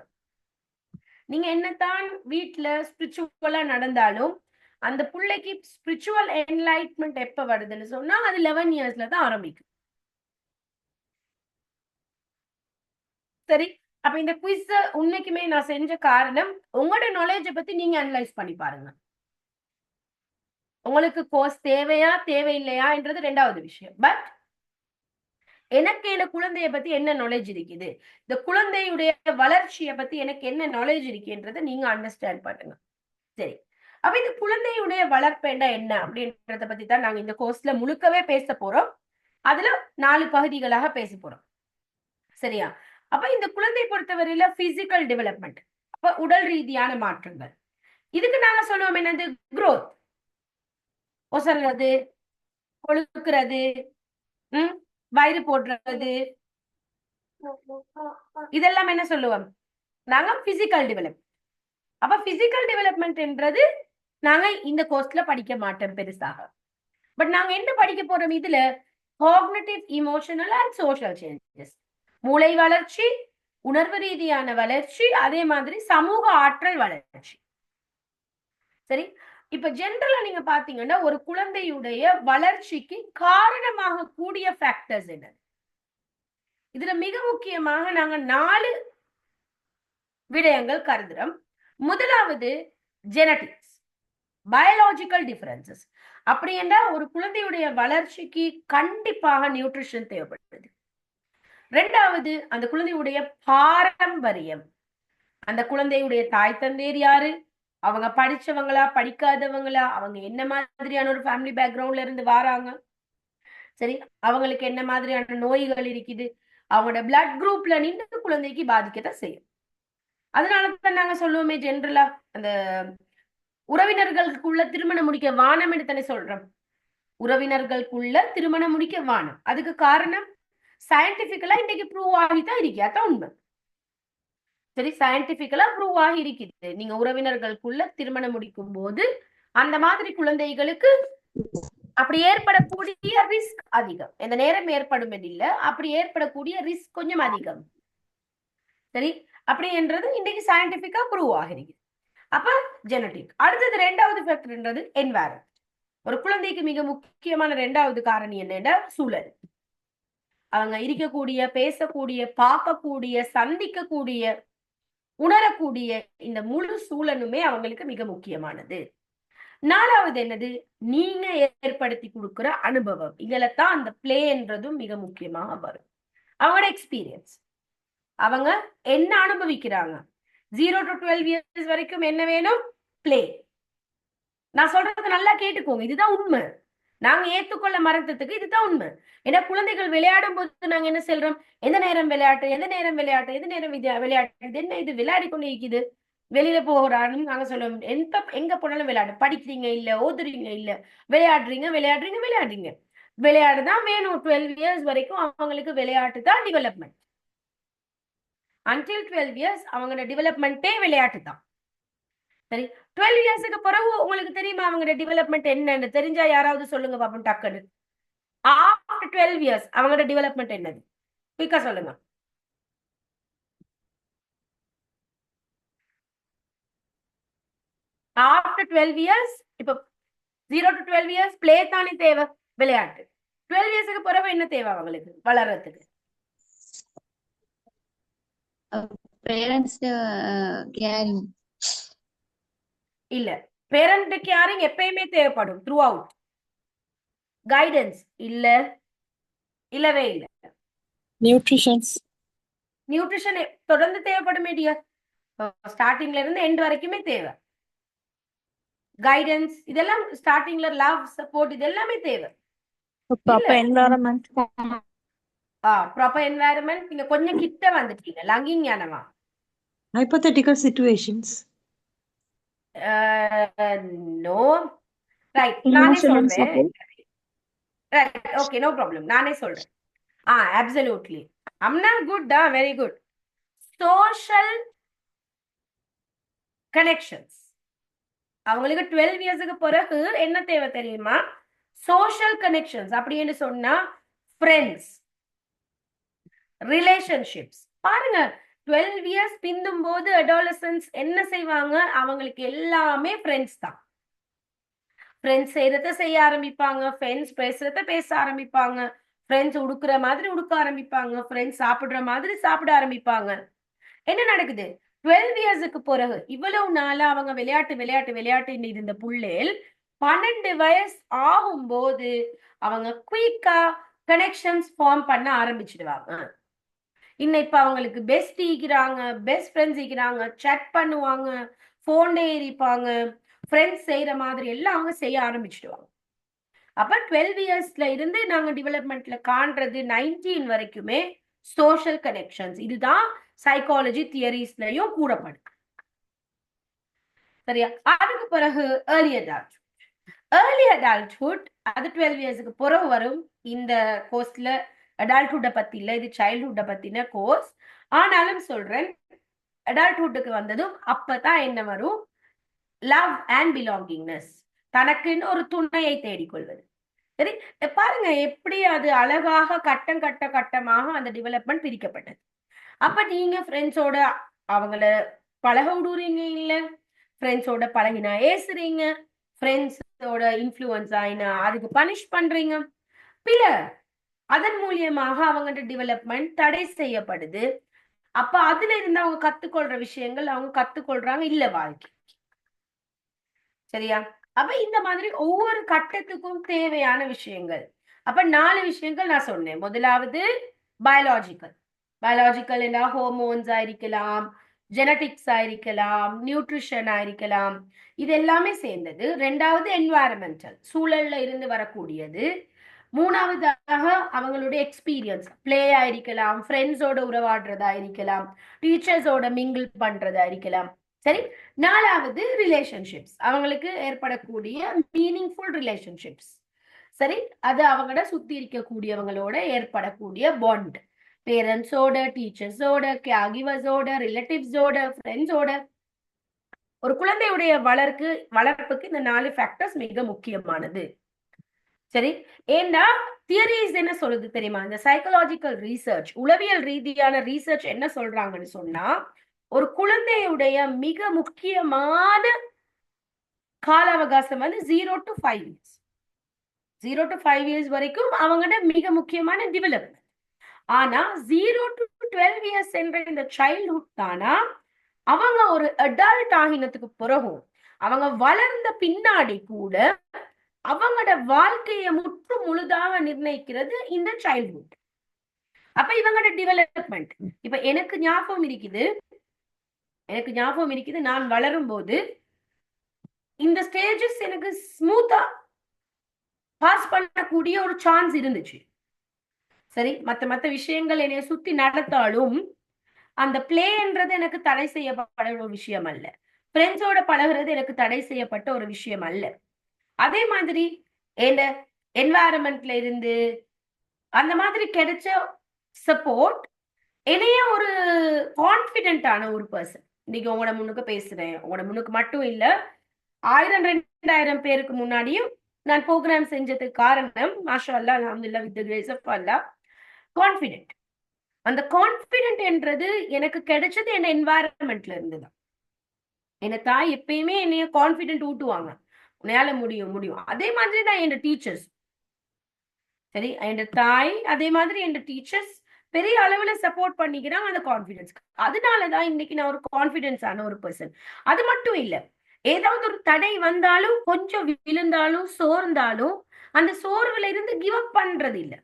நீங்க என்னத்தான் வீட்டுல ஸ்பிரிச்சுவலா நடந்தாலும் அந்த பிள்ளைக்கு ஸ்பிரிச்சுவல் என்லைட்மெண்ட் எப்ப வருதுன்னு சொன்னா அது 11 இயர்ஸ்ல தான் ஆரம்பிக்கும். சரி, அப்ப இந்த குவிஸ் உண்மைக்குமே நான் செஞ்ச காரணம் உங்களோட நாலேஜை பத்தி நீங்க அனலைஸ் பண்ணி பாருங்க. உங்களுக்கு கோர்ஸ் தேவையா தேவையில்லையான்றது ரெண்டாவது விஷயம். பட் எனக்கு என்ன குழந்தைய பத்தி என்ன நாலேஜ் இருக்குது, இந்த குழந்தையுடைய வளர்ச்சியை பத்தி எனக்கு என்ன நாலேஜ் இருக்குன்றதை நீங்க அண்டர்ஸ்டாண்ட் பண்ணுங்க. சரி, அப்ப இந்த குழந்தையுடைய வளர்ப்பேண்டா என்ன அப்படின்றத பத்தி தான் நாங்க இந்த கோர்ஸ்ல முழுக்கவே பேச போறோம். அதுல 4 பகுதிகளாக பேச போறோம். சரியா? அப்ப இந்த குழந்தை பொறுத்தவரையில பிசிக்கல் டெவலப்மெண்ட், அப்ப உடல் ரீதியான மாற்றங்கள். இதுக்கு நாங்க சொல்லுவோம் என்னது, growth. ஒசல்றது, கொழுக்கிறது, வயிறு போடுறது, இதெல்லாம் என்ன சொல்லுவோம் நாங்க பிசிக்கல் டெவலப்மெண்ட். அப்ப பிசிக்கல் டெவலப்மெண்ட்ன்றது நாங்க இந்த கோர்ஸ்ல படிக்க மாட்டோம் பெருசாக. பட் நாங்க என்ன படிக்க போறோம் இதுல, cognitive, emotional and social changes, மூளை வளர்ச்சி, உணர்வு ரீதியான வளர்ச்சி, அதே மாதிரி சமூக ஆற்றல் வளர்ச்சி. சரி, இப்ப ஜெனரலா நீங்க பாத்தீங்கன்னா ஒரு குழந்தையுடைய வளர்ச்சிக்கு காரணமாக கூடிய ஃபேக்டர்ஸ் என்ன, இதுல மிக முக்கியமாக நாங்க 4 விடயங்கள் கருதுறோம். முதலாவது ஜெனடிக்ஸ், பயாலஜிக்கல் டிஃபரன்சஸ். அப்படி என்றால் ஒரு குழந்தையுடைய வளர்ச்சிக்கு கண்டிப்பாக நியூட்ரிஷன் தேவைப்படுது. ரெண்டாவது அந்த குழந்தையுடைய பாரம்பரியம், அந்த குழந்தையுடைய தாய் தந்தையர் யாரு, அவங்க படிச்சவங்களா படிக்காதவங்களா, அவங்க என்ன மாதிரியான ஒரு ஃபேமிலி பேக்ரவுண்ட்ல இருந்து வராங்க, சரி, அவங்களுக்கு என்ன மாதிரியான நோய்கள் இருக்குது, அவங்களோட பிளட் குரூப்ல நின்று குழந்தைக்கு பாதிக்கத்தான் செய்யும். அதனாலதான் நாங்க சொல்லுவோமே ஜென்ரலா அந்த உறவினர்களுக்குள்ள திருமணம் முடிக்க வானம் என்று தானே சொல்றோம். உறவினர்களுக்குள்ள திருமணம் முடிக்க வானம். அதுக்கு காரணம் சயின்டிபிக்கலா இன்னைக்கு ப்ரூவ் ஆகிதான் இருக்கு. அதான் உண்மை. சரி, சயின்டிபிக்கலா ப்ரூவ் ஆகி இருக்குது. நீங்க உறவினர்களுக்குள்ள திருமணம் முடிக்கும் போது அந்த மாதிரி குழந்தைகளுக்கு அப்படி ஏற்படக்கூடிய ரிஸ்க் அதிகம். எந்த நேரம் ஏற்படும் இல்லை, அப்படி ஏற்படக்கூடிய ரிஸ்க் கொஞ்சம் அதிகம். சரி, அப்படி என்றது இன்னைக்கு சயின்டிபிக்கா ப்ரூவ் ஆகிருக்கு. அப்ப ஜெனடிக். அடுத்தது ரெண்டாவது ஃபேக்டர்ன்றது என்வாயரன்மெண்ட். ஒரு குழந்தைக்கு மிக முக்கியமான ரெண்டாவது காரணி என்னன்னா சூழல். அவங்க இருக்கக்கூடிய, பேசக்கூடிய, பார்க்கக்கூடிய, சந்திக்கக்கூடிய, உணரக்கூடிய இந்த முழு சூழலுமே அவங்களுக்கு மிக முக்கியமானது. 4வது என்னது, நீங்க ஏற்படுத்தி கொடுக்கிற அனுபவம். இதுலதான் அந்த பிளேன்றதும் மிக முக்கியமாக வரும். அவங்களோட எக்ஸ்பீரியன்ஸ், அவங்க என்ன அனுபவிக்கிறாங்க. 0 to 12 years வரைக்கும் என்ன வேணும், பிளே. நான் சொல்றது நல்லா கேட்டுக்கோங்க, இதுதான் உண்மை. நாங்க ஏத்துக்கொள்ள மறந்ததுக்கு இதுதான் உண்மை. ஏன்னா குழந்தைகள் விளையாடும் போது நாங்க என்ன சொல்றோம், எந்த நேரம் விளையாட்டு, எந்த நேரம் விளையாட்டு, எந்த நேரம் விளையாட்டு, இது என்ன இது விளையாடி கொண்டு இருக்குது, வெளியில போகிறான்னு நாங்க சொல்லுவோம். எங்க போனாலும் விளையாடு, படிக்கிறீங்க இல்ல, ஓதுறீங்க இல்ல, விளையாடுறீங்க விளையாடுறீங்க விளையாடுறீங்க. விளையாடுதான் வேணும். 12 years வரைக்கும் அவங்களுக்கு விளையாட்டு தான் டெவலப்மெண்ட். அன்டில் 12 years அவங்களோட டெவலப்மெண்ட்டே விளையாட்டு தான். சரி, 12 yearsக்கு பிறகு உங்களுக்கு தெரியுமா அவங்களோட டெவலப்மெண்ட் என்னன்னு? தெரிஞ்சா யாராவது சொல்லுங்க பாப்போம் டக்குன்னு. ஆஃப்டர் 12 years அவங்களோட டெவலப்மெண்ட் என்னது, குயிக்கா சொல்லுங்க. ஆஃப்டர் 12 years, இப்ப 0 to 12 years பிளே தானே தேவை, விளையாட்டு. 12 yearsக்கு பிறகு என்ன தேவை அவங்களுக்கு வளர்றதுக்கு? Parents caring. இல்ல, பேரண்ட் கேரிங் எப்பயுமே தேவைப்படும். த்ரூ அவுட் கைடன்ஸ் இல்ல, இல்லவே இல்ல. நியூட்ரிஷன் தொடர்ந்து தேவைப்படும். ஸ்டார்டிங்ல இருந்து எண்ட் வரைக்குமே தேவை. கைடன்ஸ் இதெல்லாம் ஸ்டார்டிங்ல, லவ், சப்போர்ட் இது எல்லாமே தேவை. Proper environment. Proper environment. நீங்க கொஞ்சம் கிட்ட வந்துட்டீங்க. லங்கிங் ஞானமா? Hypothetical situations. நோ. ரைட், நானே Emotional சொல்றேன். support. Right, okay, no problem, நானே சொல்றேன். Absolutely. Amna good, very good. Social connections. அவங்களுக்கு 12 இயர்ஸுக்கு பிறகு என்ன தேவை தெரியுமா? Social connections. அப்படின்னு சொன்னா ஃப்ரெண்ட்ஸ், ரிலேஷன்ஷிப்ஸ். பாருங்க, 12 இயர்ஸ் பிந்தும் போது அடாலசன்ஸ் என்ன செய்வாங்க? அவங்களுக்கு எல்லாமே ஃப்ரெண்ட்ஸ் தான். ஃப்ரெண்ட்ஸ் செய்யறத செய்ய ஆரம்பிப்பாங்க, ஃப்ரெண்ட்ஸ் பேசுறத பேச ஆரம்பிப்பாங்க, ஃப்ரெண்ட்ஸ் உடுக்குற மாதிரி உடுக்க ஆரம்பிப்பாங்க, ஃப்ரெண்ட்ஸ் சாப்பிடுற மாதிரி சாப்பிட ஆரம்பிப்பாங்க. என்ன நடக்குது? 12 இயர்ஸுக்கு பிறகு இவ்வளவு நாளா அவங்க விளையாட்டு விளையாட்டு விளையாட்டு இருந்த புள்ளேல் 12 வயசு ஆகும்போது அவங்க குயிக்கா கனெக்ஷன்ஸ் ஃபார்ம் பண்ண ஆரம்பிச்சிடுவாங்க. இப்ப அவங்களுக்கு பெஸ்ட் ஈக்கிறாங்க, பெஸ்ட் ஃப்ரெண்ட்ஸ் ஈக்கிறாங்க, சேட் பண்ணுவாங்க, போன்ல ஏறிப்பாங்க, ஃப்ரெண்ட்ஸ் செய்யற மாதிரி எல்லாம் அவங்க செய்ய ஆரம்பிச்சிடுவாங்க. அப்ப 12 இயர்ஸ்ல இருந்து நாங்க டெவலப்மெண்ட்ல காண்றது 19 வரைக்குமே சோஷியல் கனெக்ஷன்ஸ். இதுதான் சைக்காலஜி தியரிஸ்லயும் கூறப்படுது. சரியா? அதுக்கு பிறகு ஏர்லி அடல்ட்ஹுட். ஏர்லி அடல்ட்ஹுட் அது 12 இயர்ஸுக்கு பிறகு வரும். இந்த கோர்ஸ்ல அடல்ட்ஹுட்டை பத்தி இல்ல, இது சைல்ட்ஹுட்டை பத்தின கோர்ஸ். ஆனாலும் சொல்றேன், அடல்ட்ஹுட்டுக்கு வந்ததும் அப்பதான் என்ன வரும்? Love and belongingness. தனக்குன்னு ஒரு துணையை தேடிக்கொள்வது. சரி, பாருங்க எப்படி அது அழகாக கட்டமாக அந்த டெவலப்மெண்ட் பிரிக்கப்பட்டது. அப்ப நீங்க ஃப்ரெண்ட்ஸோட அவங்கள பழக விடுறீங்க, இல்ல ஃப்ரெண்ட்ஸோட பழகினா ஏசுறீங்க, ஃப்ரெண்ட்ஸோட இன்ஃப்ளூயன்ஸ் ஆயினா அதுக்கு பனிஷ் பண்றீங்க. பில அதன் மூலியமாக அவங்களோட டெவலப்மெண்ட் தடை செய்யப்படுது. அப்ப அதுல இருந்து அவங்க கத்துக்கொள்ற விஷயங்கள் அவங்க கத்துக்கொள்றாங்க இல்ல வாழ்க்கை. சரியா? அப்ப இந்த மாதிரி ஒவ்வொரு கட்டத்துக்கும் தேவையான விஷயங்கள். அப்ப 4 விஷயங்கள் நான் சொன்னேன். முதலாவது பயாலஜிக்கல். பயாலஜிக்கல் என்ன? ஹோமோன்ஸ் ஆயிருக்கலாம், ஜெனட்டிக்ஸ் ஆயிருக்கலாம், நியூட்ரிஷன் ஆயிருக்கலாம், இது எல்லாமே சேர்ந்தது. 2வது என்வாயரன்மெண்டல், சூழல்ல இருந்து வரக்கூடியது. 3வதாக அவங்களுடைய எக்ஸ்பீரியன்ஸ், பிளே ஆயிருக்கலாம், ஃப்ரெண்ட்ஸோட உறவாடுறதா இருக்கலாம், டீச்சர்ஸோட மிங்கிள் பண்றதா இருக்கலாம். சரி, 4வது ரிலேஷன்ஷிப்ஸ், அவங்களுக்கு ஏற்படக்கூடிய மீனிங்ஃபுல் ரிலேஷன்ஷிப்ஸ். சரி, அது அவங்களோட சுத்தி இருக்கக்கூடியவங்களோட ஏற்படக்கூடிய பாண்ட், பேரண்ட்ஸோட, டீச்சர்ஸோட, கேர்கிவர்ஸோட, ரிலேட்டிவ்ஸோட, ஃப்ரெண்ட்ஸோட. ஒரு குழந்தையுடைய வளர்ப்புக்கு இந்த 4 ஃபேக்டர்ஸ் மிக முக்கியமானது. சரி, ஏன்னா தியரிஸ் என்ன சொல்லுது தெரியுமா? இந்த சைக்காலஜிக்கல் ரிசர்ச், உளவியல் ரீதியான ரிசர்ச் என்ன சொல்றாங்கன்னு சொன்னா, ஒரு குழந்தையுடைய மிக முக்கியமான கால அவகாசம் 0 to 5 years. 0 to 5 years வரைக்கும் அவங்களோட மிக முக்கியமான டெவலப்மெண்ட். ஆனா 0 to 12 years என்ற இந்த சைல்ட்ஹுட் தானா அவங்க ஒரு அடல்ட் ஆகினத்துக்கு பிறகும் அவங்க வளர்ந்த பின்னாடி கூட அவங்களோட வாழ்க்கையை முற்று முழுதாக நிர்ணயிக்கிறது இந்த சைல்ட்ஹுட். அப்ப இவங்களோட டெவலப்மெண்ட் இப்ப எனக்கு ஞாபகம் இருக்குது, நான் வளரும் போது இந்த ஸ்டேஜஸ் எனக்கு ஸ்மூத்தா பாஸ் பண்ணக்கூடிய ஒரு சான்ஸ் இருந்துச்சு. சரி, மத்த விஷயங்கள் என்னைய சுத்தி நடத்தாலும் அந்த பிளேன்றது எனக்கு தடை செய்யப்பட்ட ஒரு விஷயம் அல்ல, ஃப்ரெண்ட்ஸோட பழகுறது எனக்கு தடை செய்யப்பட்ட ஒரு விஷயம் அல்ல. அதே மாதிரி என்வாயரன்மெண்ட்ல இருந்து அந்த மாதிரி கிடைச்ச சப்போர்ட் என்னைய ஒரு கான்பிடென்டான ஒரு பர்சன். இன்னைக்கு உங்களோட முன்னுக்கு பேசுறேன், உங்களோட முன்னுக்கு மட்டும் இல்ல, 1000-2000 பேருக்கு முன்னாடியும் நான் ப்ரோக்ராம் செஞ்சதுக்கு காரணம் மாஷா அல்லாஹ், அல்ஹம்துலில்லாஹ், with the grace of Allah, confident. அந்த கான்பிடென்ட் என்றது எனக்கு கிடைச்சது என்ன என்வாயரன்மெண்ட்ல இருந்துதான். என்ன தாய் எப்பயுமே என்னைய கான்பிடென்ட் ஊட்டுவாங்க, உன்னால முடியும். அதே மாதிரி தான் என் டீச்சர்ஸ். சரி, என் தாய் அதே மாதிரி என் டீச்சர்ஸ் பெரிய அளவுல சப்போர்ட் பண்ணிக்கிறாங்க அந்த கான்பிடன்ஸ். அதனாலதான் இன்னைக்கு நான் ஒரு கான்பிடன்ஸ் ஆன ஒரு பர்சன். அது மட்டும் இல்ல, ஏதாவது ஒரு தடை வந்தாலும், கொஞ்சம் விழுந்தாலும், சோர்ந்தாலும் அந்த சோர்வுல இருந்து கிவ் அப் பண்றது இல்ல.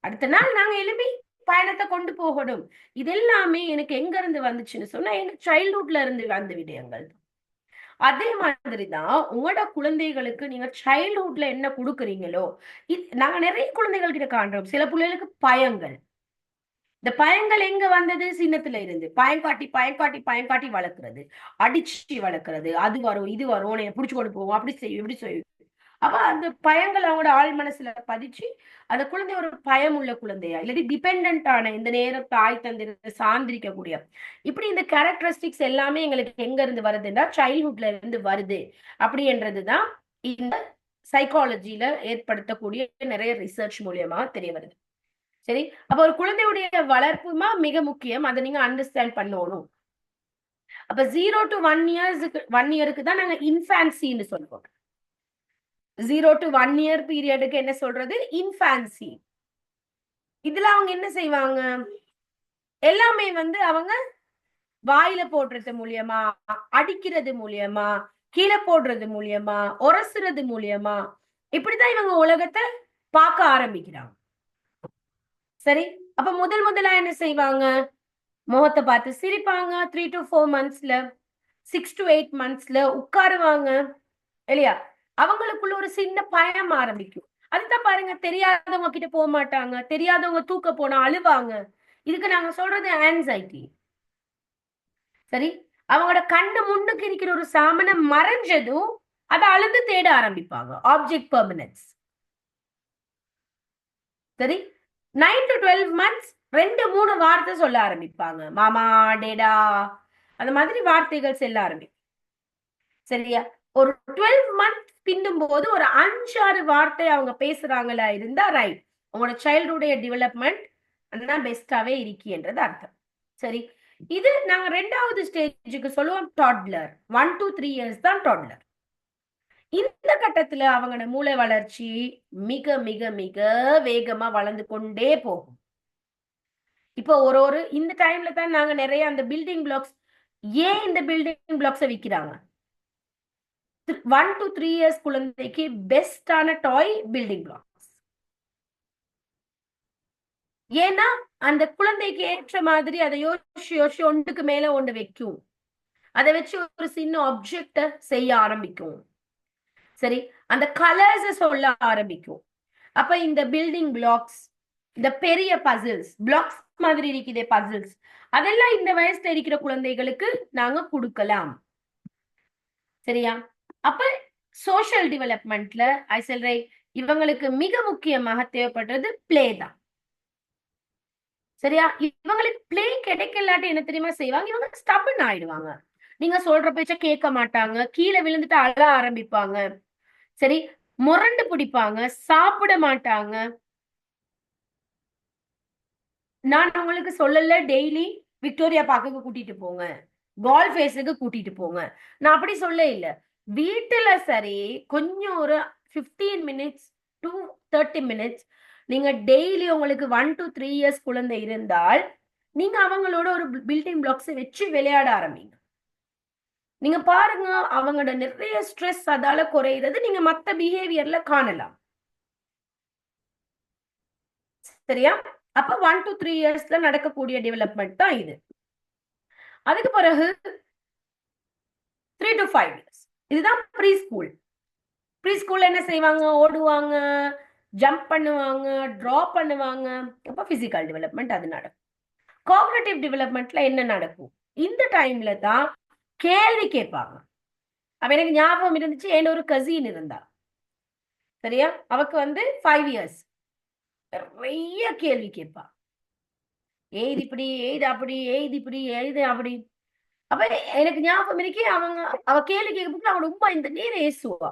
அடுத்த நாள் நாங்க எழுப்பி பயணத்தை கொண்டு போகணும். இது எல்லாமே எனக்கு எங்க இருந்து வந்துச்சுன்னு சொன்னா எங்க சைல்ட்ஹுட்ல இருந்து வந்த விடயங்கள். அதே மாதிரிதான் உங்களோட குழந்தைகளுக்கு நீங்க சைல்ட்ஹுட்ல என்ன கொடுக்குறீங்களோ, நாங்க நிறைய குழந்தைகள் கிட்ட காண்றோம். சில பிள்ளைகளுக்கு பயங்கள், இந்த பயங்கள் எங்க வந்தது? சின்னத்துல இருந்து பயங்காட்டி பயங்காட்டி பயங்காட்டி வளர்க்கறது, அடிச்சு வளர்க்கறது, அது வரும் இது வரும், உன்னை பிடிச்சு கொண்டு போவோம், அப்படி செய்யும் இப்படி செய்யும். அப்ப அந்த பயங்கள் அவங்களோட ஆள் மனசுல பதிச்சு அந்த குழந்தை ஒரு பயம் உள்ள குழந்தையா, இல்லாட்டி டிபெண்ட் ஆன இந்த நேரம் தாய் தந்தை சார்ந்திருக்கக்கூடிய இப்படி இந்த கேரக்டரிஸ்டிக்ஸ் எல்லாமே எங்களுக்கு எங்க இருந்து வருதுன்னா சைல்ட்ஹுட்ல இருந்து வருது அப்படின்றதுதான் இந்த சைக்காலஜில ஏற்படுத்தக்கூடிய நிறைய ரிசர்ச் மூலியமா தெரிய வருது. சரி, அப்ப ஒரு குழந்தையுடைய வளர்ப்புமா மிக முக்கியம், அதை நீங்க அண்டர்ஸ்டாண்ட் பண்ணணும். அப்ப 0 to 1 இயருக்கு தான் நாங்க இன்ஃபான்சின்னு சொல்றோம். 0 to 1 இயர் பீரியடுக்கு என்ன சொல்றது? இன்ஃபான்சி. இதுல அவங்க என்ன செய்வாங்க? எல்லாமே அவங்க வாயில போடுறது மூலியமா, அடிக்கிறது மூலியமா, கீழே போடுறது மூலியமா, உரசுறது மூலியமா, இப்படிதான் இவங்க உலகத்தை பார்க்க ஆரம்பிக்கிறாங்க. சரி, அப்ப முதலா என்ன செய்வாங்க? முகத்தை பார்த்து சிரிப்பாங்க. 3 to 4 monthsல, 6 to 8 monthsல உட்காருவாங்க இல்லையா? அவங்களுக்குள்ள ஒரு சின்ன பயம் ஆரம்பிக்கும். அதுதான் பாருங்க, தெரியாதவங்க கிட்ட போக மாட்டாங்க, தெரியாதவங்க தூக்க போனா அழுவாங்க. இதுக்கு நாங்க சொல்றது ஆன்சைட்டி. சரி, அவங்களோட கண்ணு முன்னுக்கு இருக்கிற ஒரு சாமனை மறைஞ்சதும் அதை அழுது தேட ஆரம்பிப்பாங்க. Object permanence. சரி, 9 to 12 months 2-3 வார்த்தை சொல்ல ஆரம்பிப்பாங்க. மாமா, டேடா, அந்த மாதிரி வார்த்தைகள் சொல்ல ஆரம்பிப்பாங்க. சரியா? ஒரு 12 months பின்னும் போது ஒரு 5-6 வார்த்தை அவங்க பேசுறாங்களா இருந்தா ரைட், உங்களோட சைல்டுடைய டெவலப்மெண்ட் அதுதான் பெஸ்டாவே இருக்குன்றது அர்த்தம். சரி, இது நாங்க 2வது ஸ்டேஜுக்கு சொல்லுவோம் டாட்லர். 1 to 3 years தான் டாட்லர். இந்த கட்டத்துல அவங்களோட மூளை வளர்ச்சி மிக மிக மிக வேகமா வளர்ந்து கொண்டே போகும். இப்போ ஒரு இந்த டைம்ல தான் நாங்க நிறைய அந்த பில்டிங் பிளாக்ஸ், ஏன் இந்த பில்டிங் பிளாக்ஸை விற்கிறாங்க? 1 to 3 years குழந்தைக்கு பெஸ்டான டாய் பில்டிங் பிளாக்ஸ். ஏன்னா அந்த குழந்தைக்கு ஏற்ற மாதிரி அதை யோசிச்சு ஒன்றுக்கு மேல ஒன்று வைக்கும், அதை வச்சு ஒரு சின்ன ஆப்ஜெக்ட செய்ய ஆரம்பிக்கும். சரி, அந்த கலர்ஸ் சொல்ல ஆரம்பிக்கும். அப்ப இந்த பில்டிங் பிளாக்ஸ், இந்த பெரிய பசில்ஸ், பிளாக்ஸ் மாதிரி இருக்குதே பசில்ஸ், அதெல்லாம் இந்த வயசுல இருக்கிற குழந்தைகளுக்கு நாங்க கொடுக்கலாம். சரியா? அப்ப சோஷியல் டெவலப்மெண்ட்ல இவங்களுக்கு மிக முக்கியமாக தேவைப்படுறது பிளே தான். சரியா? இவங்களுக்கு பிளே கிடைக்கலாட்டி என்ன தெரியுமா செய்வாங்க? இவங்க ஸ்டபன் ஆயிடுவாங்க. நீங்க சொல்ற பேச்ச கேட்க மாட்டாங்க, கீழே விழுந்துட்டு அழ ஆரம்பிப்பாங்க. சரி, முரண்டு பிடிப்பாங்க, சாப்பிட மாட்டாங்க. நான் உங்களுக்கு சொல்லல டெய்லி விக்டோரியா பார்க்கு கூட்டிட்டு போங்க, கால் ஃபேஸுக்கு கூட்டிட்டு போங்க, நான் அப்படி சொல்ல இல்ல. வீட்டுல சரி கொஞ்சம் ஒரு 15 minutes to 30 minutes நீங்க டெய்லி உங்களுக்கு 1 to 3 years குழந்தை இருந்தால் நீங்க அவங்களோட ஒரு பில்டிங் பிளாக்ஸை வச்சு விளையாட ஆரம்பிங்க. நீங்க பாருங்க, அவங்களோட நிறைய ஸ்ட்ரெஸ் அதால குறையிறது நீங்க மத்த பிஹேவியர்ல காணலாம். சரியா? அப்ப 1 to 3 yearsல நடக்கக்கூடிய டெவலப்மெண்ட் தான் இது. அதுக்கு பிறகு 3 to 5 years இதுதான் ப்ரீ ஸ்கூல். ப்ரீ ஸ்கூல்ல என்ன செய்வாங்க? ஓடுவாங்க, ஜம்ப் பண்ணுவாங்க, டிரா பண்ணுவாங்க. அப்ப பிசிக்கல் டெவலப்மெண்ட் அது நடக்கும். காக்னிட்டிவ் டெவலப்மெண்ட்ல என்ன நடக்கும்? இந்த டைம்ல தான் கேள்வி கேட்பாங்க. அப்ப எனக்கு ஞாபகம் இருந்துச்சு, என் ஒரு கசின் இருந்தா. சரியா? அவக்கு 5 years நிறைய கேள்வி கேட்பா. ஏது இப்படி, ஏது அப்படி, ஏது இப்படி, ஏது அப்படி. அப்ப எனக்கு ஞாபகம் இருக்கே, அவ கேள்வி கேட்க அவன் ரொம்ப இந்த நேரம் ஏசுவா,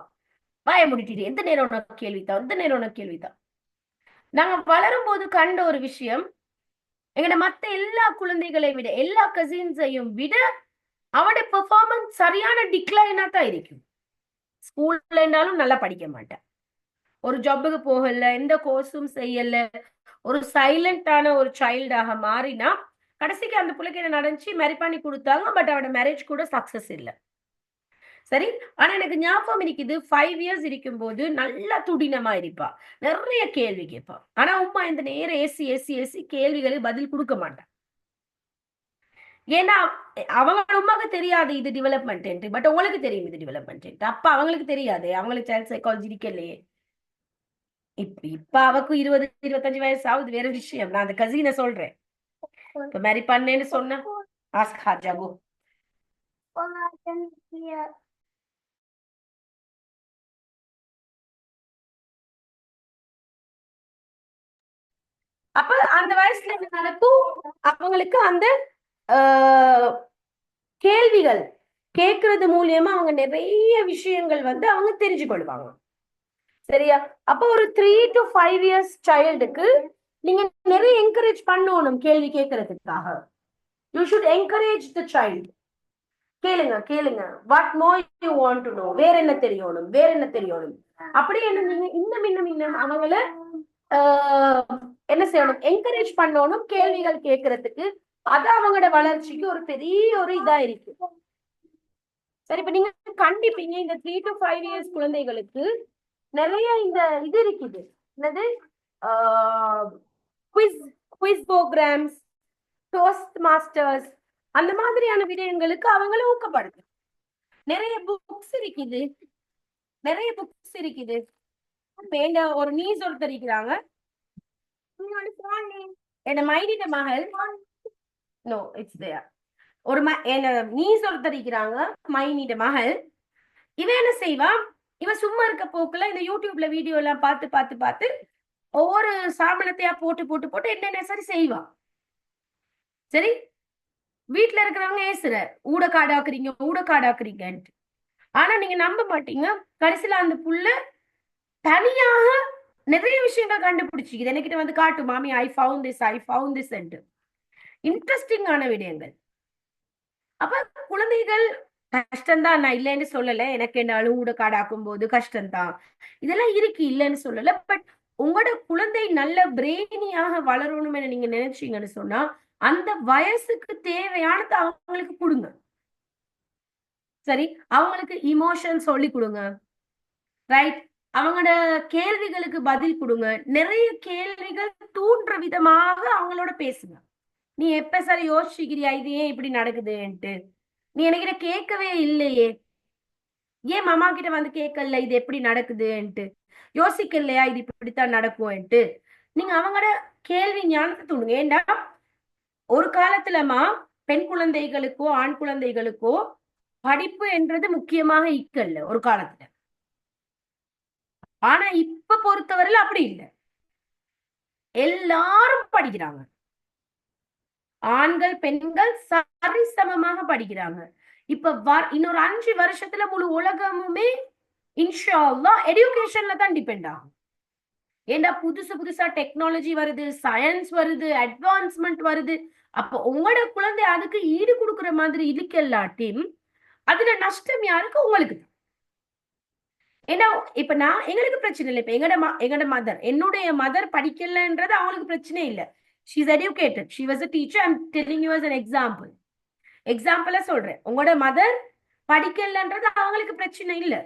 வாய முடிட்டிட்டு, எந்த நேரம் உனக்கு கேள்வித்தான், எந்த நேரம் உனக்கு கேள்வித்தான். நாங்க வளரும் போது கண்ட ஒரு விஷயம், எங்கட மத்த எல்லா குழந்தைகளை விட, எல்லா கசின்ஸையும் விட அவனோட பெர்ஃபார்மன்ஸ் சரியான டிக்ளைனா தான் இருக்கும். ஸ்கூல்ல இருந்தாலும் நல்லா படிக்க மாட்டேன், ஒரு ஜாபுக்கு போகல, எந்த கோர்ஸும் செய்யல, ஒரு சைலண்டான ஒரு சைல்டாக மாறினா கடைசிக்கு அந்த பிள்ளைக்கு என்ன நடந்துச்சு, மேரேஜ் பண்ணி கொடுத்தாங்க. பட் அவனோட மேரேஜ் கூட சக்சஸ் இல்லை. சரி, ஆனா எனக்கு ஞாபகம் இருக்குது 5 years இருக்கும் போது நல்லா துடினமா இருப்பா, நிறைய கேள்வி கேட்பா. ஆனா உமா இந்த நேரம் ஏசி ஏசி ஏசி கேள்விகளுக்கு பதில் கொடுக்க மாட்டான். ஏன்னா அவங்க உமாக்கு தெரியாது இது டெவலப்மெண்ட், பட் உங்களுக்கு தெரியும் இது டெவலப்மெண்ட். அப்ப அவங்களுக்கு தெரியாது, அவங்களுக்கு சைல்ட் சைக்காலஜி இருக்கலையே. இப்ப அவக்கு 20-25 வயசு ஆகுது, வேற விஷயம். நான் அந்த கசினை சொல்றேன். இப்ப மேரி பண்ணேன்னு சொன்ன ஆஸ்க் ஹாஜா கோ. அப்ப அந்த வயசுல என்ன நடக்கும், அவங்களுக்கு அந்த கேள்விகள் கேட்கறது மூலியமா அவங்க நிறைய விஷயங்கள் வந்து அவங்க தெரிஞ்சு கொள்வாங்க. சரியா? அப்ப ஒரு 3 to 5 years சைல்டுக்கு நீங்க நிறைய என்கரேஜ் பண்ணணும் கேள்வி கேட்கறதுக்காக. You should encourage the child. கேளுங்க கேளுங்க, what more you want to know, வேற என்ன தெரியணும், வேற என்ன தெரியணும், அப்படி என்ன நீங்க இன்னும் அவங்கள என்ன செய்யணும், என்கரேஜ் பண்ணணும் கேள்விகள் கேட்கறதுக்கு. அது அவங்களோட வளர்ச்சிக்கு ஒரு பெரிய ஒரு இதா இருக்கு. சரி, இப்ப நீங்க கண்டிப்பீங்க இந்த 3 to 5 years குழந்தைகளுக்கு நிறைய இந்த இது இருக்குது, என்னது குவிஸ் ப்ரோக்ராம்ஸ், டோஸ்ட் மாஸ்டர்ஸ், அந்த மாதிரியான விடயங்களுக்கு அவங்கள ஊக்கப்படுது. நிறைய புக்ஸ் இருக்குது, நிறைய புக்ஸ் இருக்குது. ஒரு நீஸ் ஒருத்தர் இருக்கிறாங்க, என்ன மைடிட்ட மகள், நோ இட்ஸ் தேர், ஒரு என்ன நீஸ் ஒருத்தர் இருக்கிறாங்க, மைனிட மகள். இவ என்ன செய்வா, இவ சும்மா இருக்க போக்குல இந்த யூடியூப்ல வீடியோ எல்லாம் பார்த்து பார்த்து பார்த்து ஒவ்வொரு சாமனத்தையா போட்டு போட்டு போட்டு என்னென்ன சரி செய்வா. சரி, வீட்டுல இருக்கிறவங்க ஏசுற, ஊடக்காடாக்குறீங்கன்ட்டு. ஆனா நீங்க நம்ப மாட்டீங்க, கடைசியில அந்த புள்ள தனியாக நிறைய விஷயங்கள் கண்டுபிடிச்சிக்குது. என்கிட்ட வந்து காட்டு, மாமி ஐ ஃபவுண்ட் திஸ் இன்ட்ரெஸ்டிங்கான விடயங்கள். அப்ப குழந்தைகள் கஷ்டம்தான், நான் இல்லைன்னு சொல்லல, எனக்கு என்னாலும் ஊடக்காடாக்கும் போது கஷ்டம்தான், இதெல்லாம் இருக்கு, இல்லைன்னு சொல்லல. பட் உங்களோட குழந்தை நல்ல பிரெயினியாக வளரணும்னு நீங்க நினைச்சீங்கன்னு சொன்னா அந்த வயசுக்கு தேவையானது அவங்களுக்கு கொடுங்க. சரி, அவங்களுக்கு இமோஷன் சொல்லி கொடுங்க, ரைட்? அவங்களோட கேள்விகளுக்கு பதில் கொடுங்க. நிறைய கேள்விகள் தூண்டுற விதமாக அவங்களோட பேசுங்க. நீ எப்ப சரி யோசிக்கிறியா இது ஏன் இப்படி நடக்குதுன்ட்டு? நீ எனக்கு கேட்கவே இல்லையே, ஏன் மாமா கிட்ட வந்து கேட்கல இது எப்படி நடக்குதுன்ட்டு, யோசிக்கலையா இது இப்படித்தான் நடக்கும்ன்ட்டு நீங்க அவங்களோட கேள்வி ஞானத்தை தூண்டுங்க. ஏண்டா ஒரு காலத்துலமா பெண் குழந்தைகளுக்கோ ஆண் குழந்தைகளுக்கோ படிப்பு என்றது முக்கியமாக இக்கல்ல ஒரு காலத்துல. ஆனா இப்ப பொறுத்தவரையில அப்படி இல்லை, எல்லாரும் படிக்கிறாங்க, ஆண்கள் பெண்கள் சரிசமமாக படிக்கிறாங்க. இப்ப இன்னொரு 5 வருஷத்துல முழு உலகமுமே இன்ஷா அல்லாஹ் எஜுகேஷன்ல தான் டிபெண்ட் ஆகும். ஏண்டா புதுசா டெக்னாலஜி வருது, சயின்ஸ் வருது, அட்வான்ஸ்மெண்ட் வருது. அப்ப உங்களோட குழந்தை அதுக்கு ஈடு கொடுக்குற மாதிரி இருக்கல்லாட்டியும் அதுல நஷ்டம் யாருக்கு? உங்களுக்கு தான். ஏன்னா இப்ப எங்களுக்கு பிரச்சனை இல்லை. இப்ப எங்கட மதர், என்னுடைய மதர் படிக்கலன்றது அவங்களுக்கு பிரச்சனை இல்லை. she is educated, she was a teacher. I'm telling you as an example. எக்ஸாம்பிளா சொல்றேன், உங்களோட மதர் படிக்கலன்றது அவங்களுக்கு பிரச்சனை இல்லை.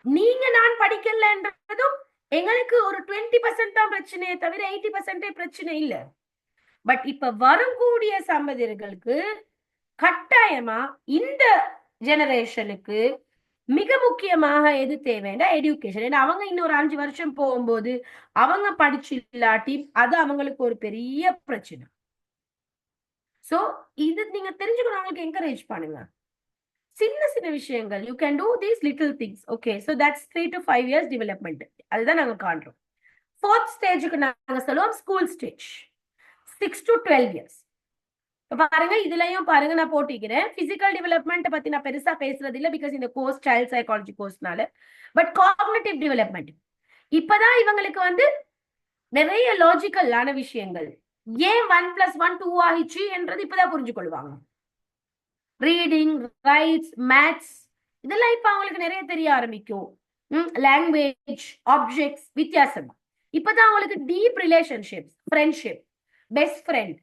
நீங்க நான் படிக்கலன்றதும் எங்களுக்கு ஒரு 20% தான் பிரச்சனையே தவிர 80% பிரச்சனை இல்லை. பட் இப்ப வரக்கூடிய சம்பதியர்களுக்கு கட்டாயமா இந்த ஜெனரேஷனுக்கு மிக முக்கியமாக எது தேவைன்னா எஜுகேஷன். ஏன்னா அவங்க இன்னொரு 5 வருஷம் போகும்போது அவங்க படிச்சு இல்லாட்டி அது அவங்களுக்கு ஒரு பெரிய பிரச்சனை. சோ இது நீங்க தெரிஞ்சுக்கணும், அவங்களுக்கு என்கரேஜ் பண்ணுங்க. சின்ன விஷயங்கள், you can do these little things. Okay, so that's 3 to 5 years development. அதுதான் நாங்க காண்றோம். 4th ஸ்டேஜுக்கு நாங்க சொல்லுவோம் ஸ்கூல் ஸ்டேஜ், 6 to 12 years. பாருங்க, இதுலயும் பாருங்க நான் போட்டிக்கிறேன். பிசிக்கல் டெவலப்மெண்ட் பத்தி நான் பெருசா பேசுறது இல்லை, பிகாஸ் இந்த கோர்ஸ் சைல்ட் சைக்காலஜி கோர்ஸ்னால. பட் காக்னிட்டிவ் டெவலப்மெண்ட் இப்பதான் இவங்களுக்கு வந்து நிறைய லாஜிக்கலான விஷயங்கள், ஏன் 1 + 1 2 ஆகிச்சு என்றது இப்பதான் புரிஞ்சு கொள்வாங்க. ரீடிங், ரைட்ஸ், மேத்ஸ் இதெல்லாம் இப்ப அவங்களுக்கு நிறைய தெரிய ஆரம்பிக்கும். லாங்குவேஜ், ஆப்ஜெக்ட்ஸ் வித்தியாசம். இப்பதான் அவங்களுக்கு deep relationships, friendship, best friend,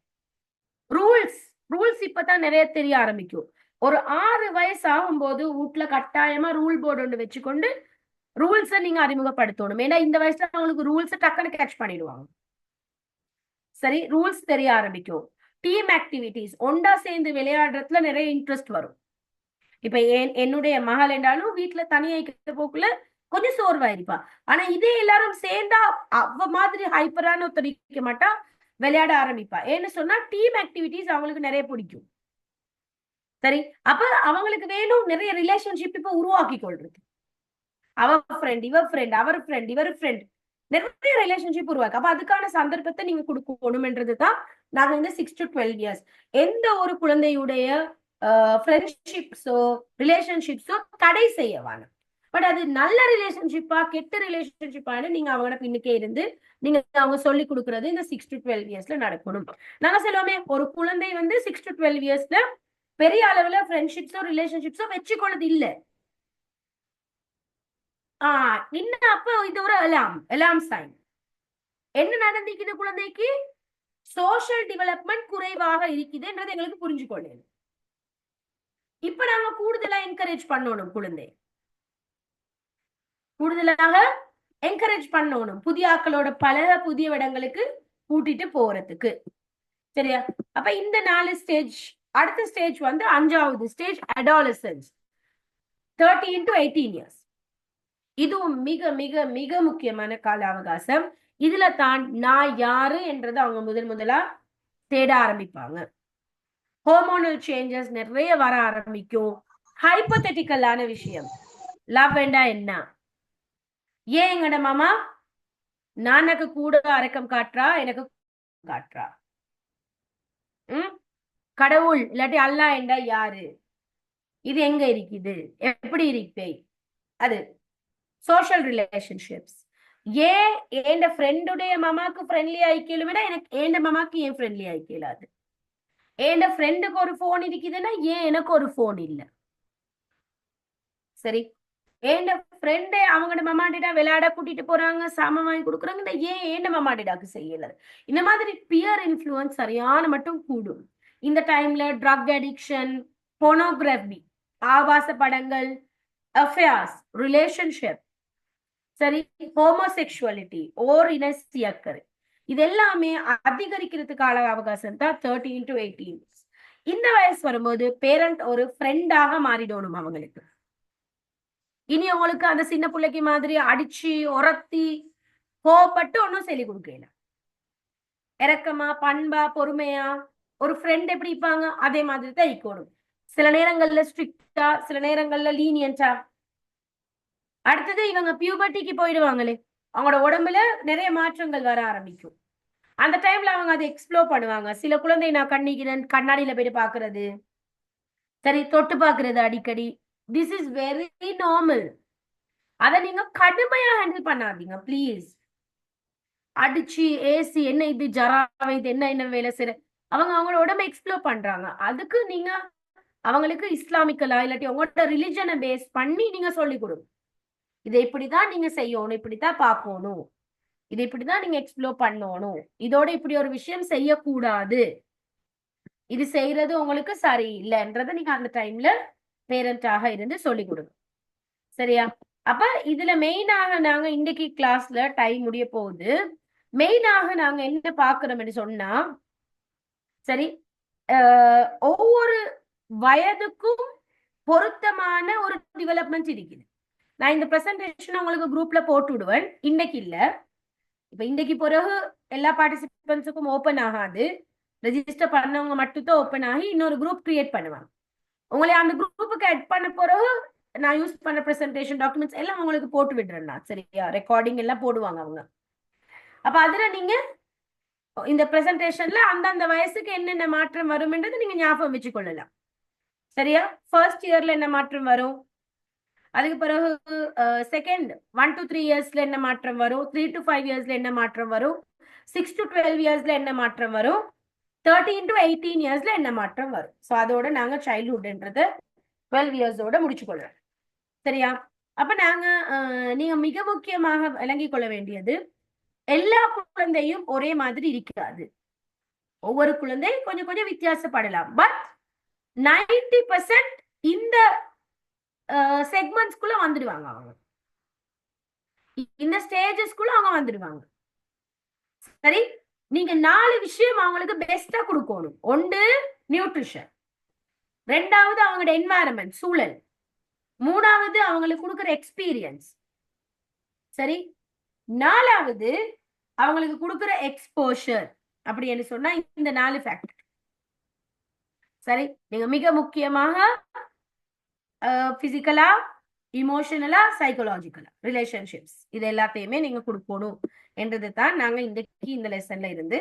rules இப்பதான் நிறைய தெரிய ஆரம்பிக்கும். ஒரு 6 வயசு ஆகும்போது வீட்டுல கட்டாயமா ரூல் போர்டு ஒன்று வச்சுக்கொண்டு ரூல்ஸை நீங்க அறிமுகப்படுத்தணும். ஏன்னா இந்த வயசுல அவங்களுக்கு ரூல்ஸ் டக்குன்னு கேட்ச் பண்ணிடுவாங்க. சரி, ரூல்ஸ் தெரிய ஆரம்பிக்கும். டீம் ஆக்டிவிட்டிஸ், ஒண்டா சேர்ந்து விளையாடுறதுல நிறைய இன்ட்ரெஸ்ட் வரும். இப்ப என்னுடைய மகள் என்றாலும் வீட்டுல தனியா இருக்கிற போக்குல கொஞ்சம் சோர்வாயிருப்பா. ஆனா இதே எல்லாரும் சேர்ந்தா அவ மாதிரி ஹைப்பரான ஒருத்தரிக்க மாட்டா, விளையாட ஆரம்பிப்பா. ஏன்னு சொன்னா டீம் ஆக்டிவிட்டிஸ் அவங்களுக்கு நிறைய பிடிக்கும். சரி, அப்ப அவங்களுக்கு வேணும் நிறைய ரிலேஷன்ஷிப் இப்ப உருவாக்கி கொள்றது. அவ ஃப்ரெண்ட், இவ ஃப்ரெண்ட், அவர் ஃப்ரெண்ட், இவர் ஃப்ரெண்ட், நிறைய ரிலேஷன்ஷிப் உருவாக்கு. அப்ப அதுக்கான சந்தர்ப்பத்தை நீங்க கொடுக்கணும்ன்றதுதான் நாங்க இந்த 6 to 12 years எந்த ஒரு குழந்தையுடைய ஃப்ரெண்ட்ஷிப்ஸோ ரிலேஷன்ஷிப்ஸோ தடை செய்யவான. பட் அது நல்ல ரிலேஷன்ஷிப்பா கெட்ட ரிலேஷன்ஷிப்பானு நீங்க அவங்களோட பின்னுக்கே இருந்து நீங்க அவங்க சொல்லி கொடுக்கறது இந்த 6 to 12 yearsல நடக்கணும். நாங்க சொல்லுவோமே ஒரு குழந்தை வந்து 6 to 12 yearsல பெரிய அளவுல ஃப்ரெண்ட்ஷிப்ஸோ ரிலேஷன்ஷிப்ஸோ வச்சுக்கொள்ளது இல்ல. இன்னும் அப்ப இது ஒரு அலாம் சைன். என்ன நடந்திருக்குது, குழந்தைக்கு சோஷியல் டெவலப்மெண்ட் குறைவாக இருக்குதுன்றது எங்களுக்கு புரிஞ்சுக்கொள்ளணும். இப்ப நாங்க கூடுதலா என்கரேஜ் பண்ணணும், குழந்தை கூடுதலாக என்கரேஜ் பண்ணணும் புதிய ஆக்களோட பல புதிய இடங்களுக்கு கூட்டிட்டு போறதுக்கு. சரியா? அப்ப இந்த 4 ஸ்டேஜ். அடுத்த ஸ்டேஜ் வந்து 5வது ஸ்டேஜ் அடாலசன்ஸ், 13 to 18 years. இதுவும் மிக மிக மிக முக்கியமான கால அவகாசம். இதுல தான் நான் யாரு என்றதை அவங்க முதலா தேட ஆரம்பிப்பாங்க. ஹார்மோனல் சேஞ்சஸ் நிறைய வர ஆரம்பிக்கும். ஹைப்போதெட்டிக்கலான விஷயம், லவ் வேண்டா என்ன, ஏன் எங்கட மாமா நானக்கு கூட அரக்கம் காட்டுறா, எனக்கு காட்டுறா, கடவுள் இல்லாட்டி அல்லா என்றா யாரு, இது எங்க இருக்குது, எப்படி இருப்பே, அது சோஷியல் ரிலேஷன்ஷிப்ஸ். ஏன் என் ஃப்ரெண்டுடைய மாமாக்கு ஃப்ரெண்ட்லி ஆயிக்கலும் விட எனக்கு என் மாமாக்கு ஏன் ஃப்ரெண்ட்லி ஆயிக்கலாது, என் ஃப்ரெண்டுக்கு ஒரு போன் இருக்குதுன்னா ஏன் எனக்கு ஒரு போன் இல்லை. சரி, என் ஃப்ரெண்டு அவங்களோட மாமாடிடா விளையாட கூட்டிட்டு போறாங்க, சாமான் வாங்கி கொடுக்குறாங்க, ஏன் என் மாமாடிடாக்கு செய்யல. இந்த மாதிரி பியர் இன்ஃப்ளூயன்ஸ் சரியான மட்டும் கூடும். இந்த டைம்ல ட்ரக் அடிக்ஷன், போனோகிராஃபி, ஆபாச படங்கள், அஃபேர்ஸ், ரிலேஷன்ஷிப், சரி, ஹோமோசெக்சுவாலிட்டி, ஓர் இனசியக்கரு, இது எல்லாமே அதிகரிக்கிறதுக்கு கால அவகாசம் தான் 13 to 18. இந்த வயசு வரும்போது பேரண்ட் ஒரு ஃப்ரெண்டாக மாறிடணும் அவங்களுக்கு. இனி உங்களுக்கு அந்த சின்ன பிள்ளைக்கு மாதிரி அடிச்சு உரத்தி கோபப்பட்டு ஒன்னும் சொல்லி கொடுக்கல. இறக்கமா பண்பா பொறுமையா ஒரு ஃப்ரெண்ட் எப்படி இருப்பாங்க அதே மாதிரி தான் இருக்கணும். சில நேரங்கள்ல ஸ்ட்ரிக்டா, சில நேரங்கள்ல லீனியன்டா. அடுத்தது இவங்க பியூபர்ட்டிக்கு போயிடுவாங்களே, அவங்களோட உடம்புல நிறைய மாற்றங்கள் வர ஆரம்பிக்கும். அந்த டைம்ல அவங்க அதை எக்ஸ்ப்ளோர் பண்ணுவாங்க. சில குழந்தை நான் கண்ணாடியில போயிட்டு பாக்குறது, சரி, தொட்டு பாக்குறது அடிக்கடி, திஸ் இஸ் வெரி நார்மல். அதை நீங்க கடுமையா ஹேண்டில் பண்ணாதீங்க ப்ளீஸ். அடிச்சு ஏசி என்ன இது ஜராவை இது என்ன வேலை செய்யற, அவங்க அவங்களோட உடம்பை எக்ஸ்ப்ளோர் பண்றாங்க. அதுக்கு நீங்க அவங்களுக்கு இஸ்லாமிக்கலா இல்லாட்டி உங்களோட ரிலிஜனை பேஸ் பண்ணி நீங்க சொல்லி கொடுங்க. இதை இப்படிதான் நீங்க செய்யணும், இப்படித்தான் பார்க்கணும், இதை இப்படிதான் நீங்க எக்ஸ்ப்ளோர் பண்ணணும், இதோட இப்படி ஒரு விஷயம் செய்யக்கூடாது, இது செய்யறது உங்களுக்கு சரியில்லைன்றதை நீங்க அந்த டைம்ல பேரண்டாக இருந்து சொல்லி கொடுங்க. சரியா? அப்ப இதுல மெயினாக நாங்க இன்னைக்கு கிளாஸ்ல டைம் முடிய போகுது. மெயினாக நாங்க என்ன பாக்குறோம்னு சொன்னா, சரி, ஒவ்வொரு வயதுக்கும் பொருத்தமான ஒரு டெவலப்மெண்ட் இருக்குது. நான் இந்த பிரசன்டேஷன் உங்களுக்கு குரூப்ல போட்டு விடுவேன். இன்னைக்கு இல்ல, இப்ப இன்னைக்கு பிறகு எல்லா பார்ட்டிசிபென்ட்ஸுக்கும் ஓப்பன் ஆகாது. ரெஜிஸ்டர் பண்ணவங்க மட்டும்தான் ஓப்பன் ஆகி இன்னொரு குரூப் கிரியேட் பண்ணுவாங்க. உங்களை அந்த குரூப்புக்கு ஆட் பண்ண பிறகு நான் யூஸ் பண்ண பிரசன்டேஷன் டாக்குமெண்ட்ஸ் எல்லாம் உங்களுக்கு போட்டு விடுறேன்னா, சரியா? ரெக்கார்டிங் எல்லாம் போடுவாங்க அவங்க. அப்ப அதுல நீங்க இந்த பிரசன்டேஷன்ல அந்தந்த வயசுக்கு என்னென்ன மாற்றம் வரும்ன்றது நீங்க ஞாபகம் வச்சு கொள்ளலாம். சரியா? ஃபர்ஸ்ட் இயர்ல என்ன மாற்றம் வரும், அதுக்கு பிறகு செகண்ட் 1 to 3 இயர்ஸ்ல என்ன மாற்றம் வரும், 3 to 5 இயர்ஸ்ல என்ன மாற்றம் வரும், 6 to 12 இயர்ஸ்ல என்ன மாற்றம் வரும், 13 to 18 இயர்ஸ்ல என்ன மாற்றம் வரும். ஸோ அதோட நாங்க சைல்ட்ஹுட்ன்றத 12 இயர்ஸோட முடிச்சு கொள்றோம். சரியா? அப்ப நாங்க நீங்க மிக முக்கியமாக விளங்கி கொள்ள வேண்டியது, எல்லா குழந்தையும் ஒரே மாதிரி இருக்காது. ஒவ்வொரு குழந்தை கொஞ்சம் கொஞ்சம் வித்தியாசப்படலாம். பட் 90% இந்த செக்மெண்ட்ஸ்குள்ள வந்துடுவாங்க. அவங்க இந்த ஸ்டேஜஸ்குள்ள அவங்க வந்துடுவாங்க. சரி, நீங்க 4 விஷயம் அவங்களுக்கு பெஸ்டா கொடுக்கணும். 1 நியூட்ரிஷன், 2வது அவங்களோட என்வாயரன்மெண்ட் சூழல், 3வது அவங்களுக்கு கொடுக்குற எக்ஸ்பீரியன்ஸ், சரி, 4வது அவங்களுக்கு கொடுக்குற எக்ஸ்போஷர். அப்படின்னு சொன்னா இந்த 4 ஃபேக்டர். சரி, நீங்க மிக முக்கியமாக பிசிக்கலா, இமோஷனலா, சைக்கலாஜிக்கலா, ரிலேஷன்ஷிப்ஸ் இது எல்லாத்தையுமே நீங்க கொடுக்கணும் என்றது தான் நாங்க இன்றைக்கு இந்த லெசன்ல இருந்து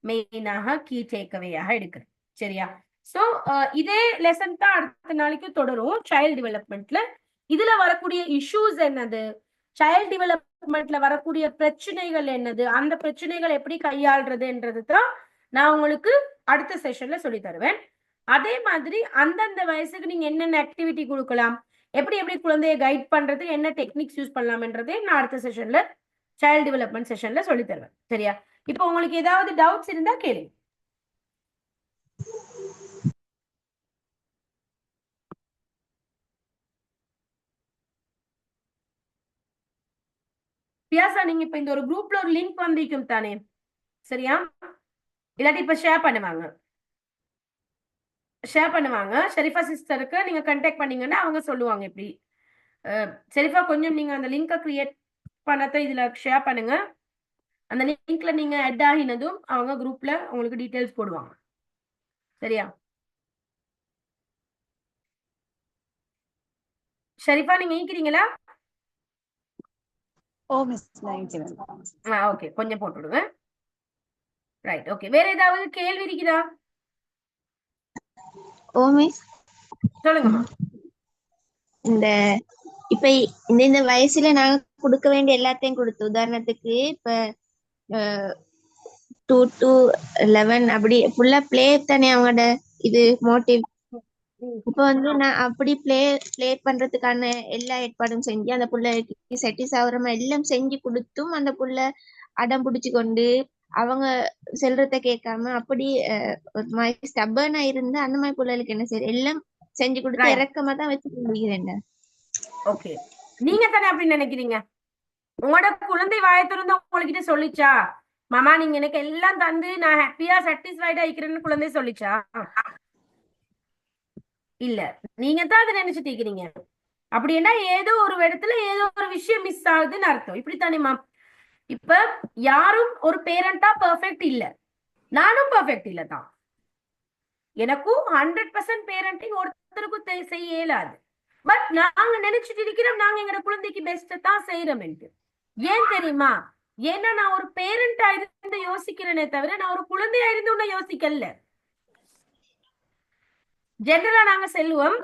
மெயினாக கீ டேக்அவேயாக எடுக்கிறோம். சரியா? சோ இதே லெசன் தான் அடுத்த நாளைக்கு தொடரும். சைல்ட் டெவலப்மெண்ட்ல இதுல வரக்கூடிய இஷ்யூஸ் என்னது, சைல்ட் டெவலப்மெண்ட்ல வரக்கூடிய பிரச்சனைகள் என்னது, அந்த பிரச்சனைகள் எப்படி கையாள்றதுன்றது தான் நான் உங்களுக்கு அடுத்த செஷன்ல சொல்லி தருவேன். அதே மாதிரி அந்தந்த வயசுக்கு நீங்க என்னென்ன ஆக்டிவிட்டி கொடுக்கலாம், எப்படி எப்படி குழந்தைய கைட் பண்றது, என்ன டெக்னிக்ஸ் யூஸ் பண்ணலாம்ன்றதே நான் அடுத்த செஷன்ல சைல்ட் டெவலப்மெண்ட் செஷன்ல சொல்லி தருவேன். சரியா? இப்போ உங்களுக்கு ஏதாவது டவுட்ஸ் இருந்தா கேளுங்க. பியாசா, நீங்க இப்ப இந்த ஒரு குரூப்ல ஒரு லிங்க் வந்திருக்கும் தானே? சரியா? இல்லாட்டி இப்ப ஷேர் பண்ணுவாங்க. ஷெரீஃபா சிஸ்டருக்கு நீங்க கான்டாக்ட் பண்ணீங்கன்னா அவங்க சொல்லுவாங்க எப்படி. ஷெரீஃபா, கொஞ்சம் நீங்க அந்த லிங்கை கிரியேட் பண்ணதை இதுல ஷேர் பண்ணுங்க. அந்த லிங்க்ல நீங்க ஆட் ஆகினதும் அவங்க குரூப்ல உங்களுக்கு டீடைல்ஸ் போடுவாங்க. சரியா? ஷெரீஃபா, நீங்க ஈக்கிறீங்களா? ஓ மிஸ் ஓகே, கொஞ்சம் போட்டு விடுங்க. Right, okay. வேற ஏதாவது கேள்வி இருக்குதா? ஓ மிஸ், சொல்லுங்கம்மா. இந்த இப்ப இந்த வயசுல நாங்க கொடுக்க வேண்டிய எல்லாத்தையும் கொடுத்து, உதாரணத்துக்கு இப்ப 2 to 11 அப்படி ஃபுல்லா பிளே தானே அவங்களோட இது மோட்டிவ். இப்ப வந்து நான் அப்படி பிளே பண்றதுக்கான எல்லா ஏற்பாடும் செஞ்சு அந்த புள்ளைக்கு செட்டிஸ் ஆகுற மாதிரி எல்லாம் செஞ்சு கொடுத்தும் அந்த புள்ள அடம் பிடிச்சு கொண்டு அவங்க செல்றத கேட்காம அப்படி ஒரு மாதிரி ஸ்டப்பர்னா இருந்து அந்த மாதிரி பிள்ளைகளுக்கு என்ன செய்ய எல்லாம் செஞ்சு கொடுத்து இறக்கமா தான் வச்சுக்க முடிகிறேன். ஓகே, நீங்க தானே அப்படி நினைக்கிறீங்க? உங்களோட குழந்தை வாயை திறந்து உங்ககிட்ட சொல்லிச்சா, மாமா நீங்க எனக்கு எல்லாம் தந்து நான் ஹாப்பியா சாட்டிஸ்ஃபைடா இருக்கிறேன்னு குழந்தை சொல்லிச்சா? இல்ல, நீங்க தான் அதை நினைச்சிட்டு இருக்கிறீங்க. அப்படின்னா ஏதோ ஒரு இடத்துல ஏதோ ஒரு விஷயம் மிஸ் ஆகுதுன்னு அர்த்தம். இப்படித்தானேமா? இப்ப யாரும் ஒரு பேரண்டா பெர்ஃபெக்ட் இல்ல, நானும் பெர்ஃபெக்ட் இல்ல தான். எனக்கும் 100% பேரண்டிங் ஒருத்தருக்கும் செய்ய இயலாது. பட் நாங்க நினைச்சிட்டு இருக்கிறோம் நாங்க எங்களோட குழந்தைக்கு பெஸ்ட் தான் செய்யறோம். ஏன் தெரியுமா? ஏன்னா நான் ஒரு பேரண்டா இருந்து யோசிக்கிறேனே தவிர நான் ஒரு குழந்தையா இருந்து ஒன்னும் யோசிக்கல. ஜெனரலா நாங்க செல்வோம்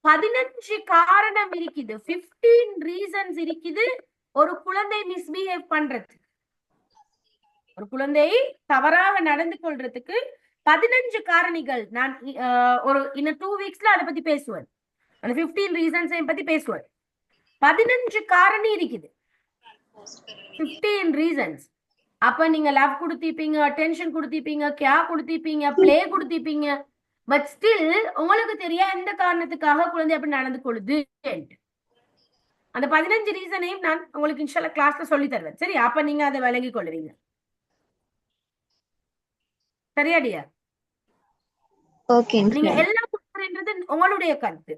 15 காரணம் இருக்குது, 15 ரீசன்ஸ் இருக்குது ஒரு குழந்தை மிஸ்பிஹேவ் பண்றதுக்கு, ஒரு குழந்தை தவறாக நடந்து கொள்றதுக்கு 15 காரணிகள். நான் இன்னும் 2 வீக்ஸ்ல அதை பத்தி பேசுவேன். அந்த 15 ரீசன்ஸ் பத்தி பேசுவேன். 15 காரணி இருக்குது, 15 ரீசன்ஸ். அப்ப நீங்க லவ் கொடுத்திருப்பீங்க, அட்டென்ஷன் கொடுத்திருப்பீங்க, கேர் கொடுத்திருப்பீங்க, பிளே கொடுத்திருப்பீங்க. பட் ஸ்டில் உங்களுக்கு தெரியா எந்த காரணத்துக்காக குழந்தை அப்படி நடந்து கொள்ளுது. அந்த 15 ரீசனையும் நான் உங்களுக்கு இன்ஷால்லா கிளாஸ்ல சொல்லி தருவேன். சரி, அப்ப நீங்க அதை விளங்கி கொள்ளுவீங்க. சரியாடியா? ஓகே, நீங்க எல்லாம் கொடுக்குறன்றது உங்களுடைய கருத்து.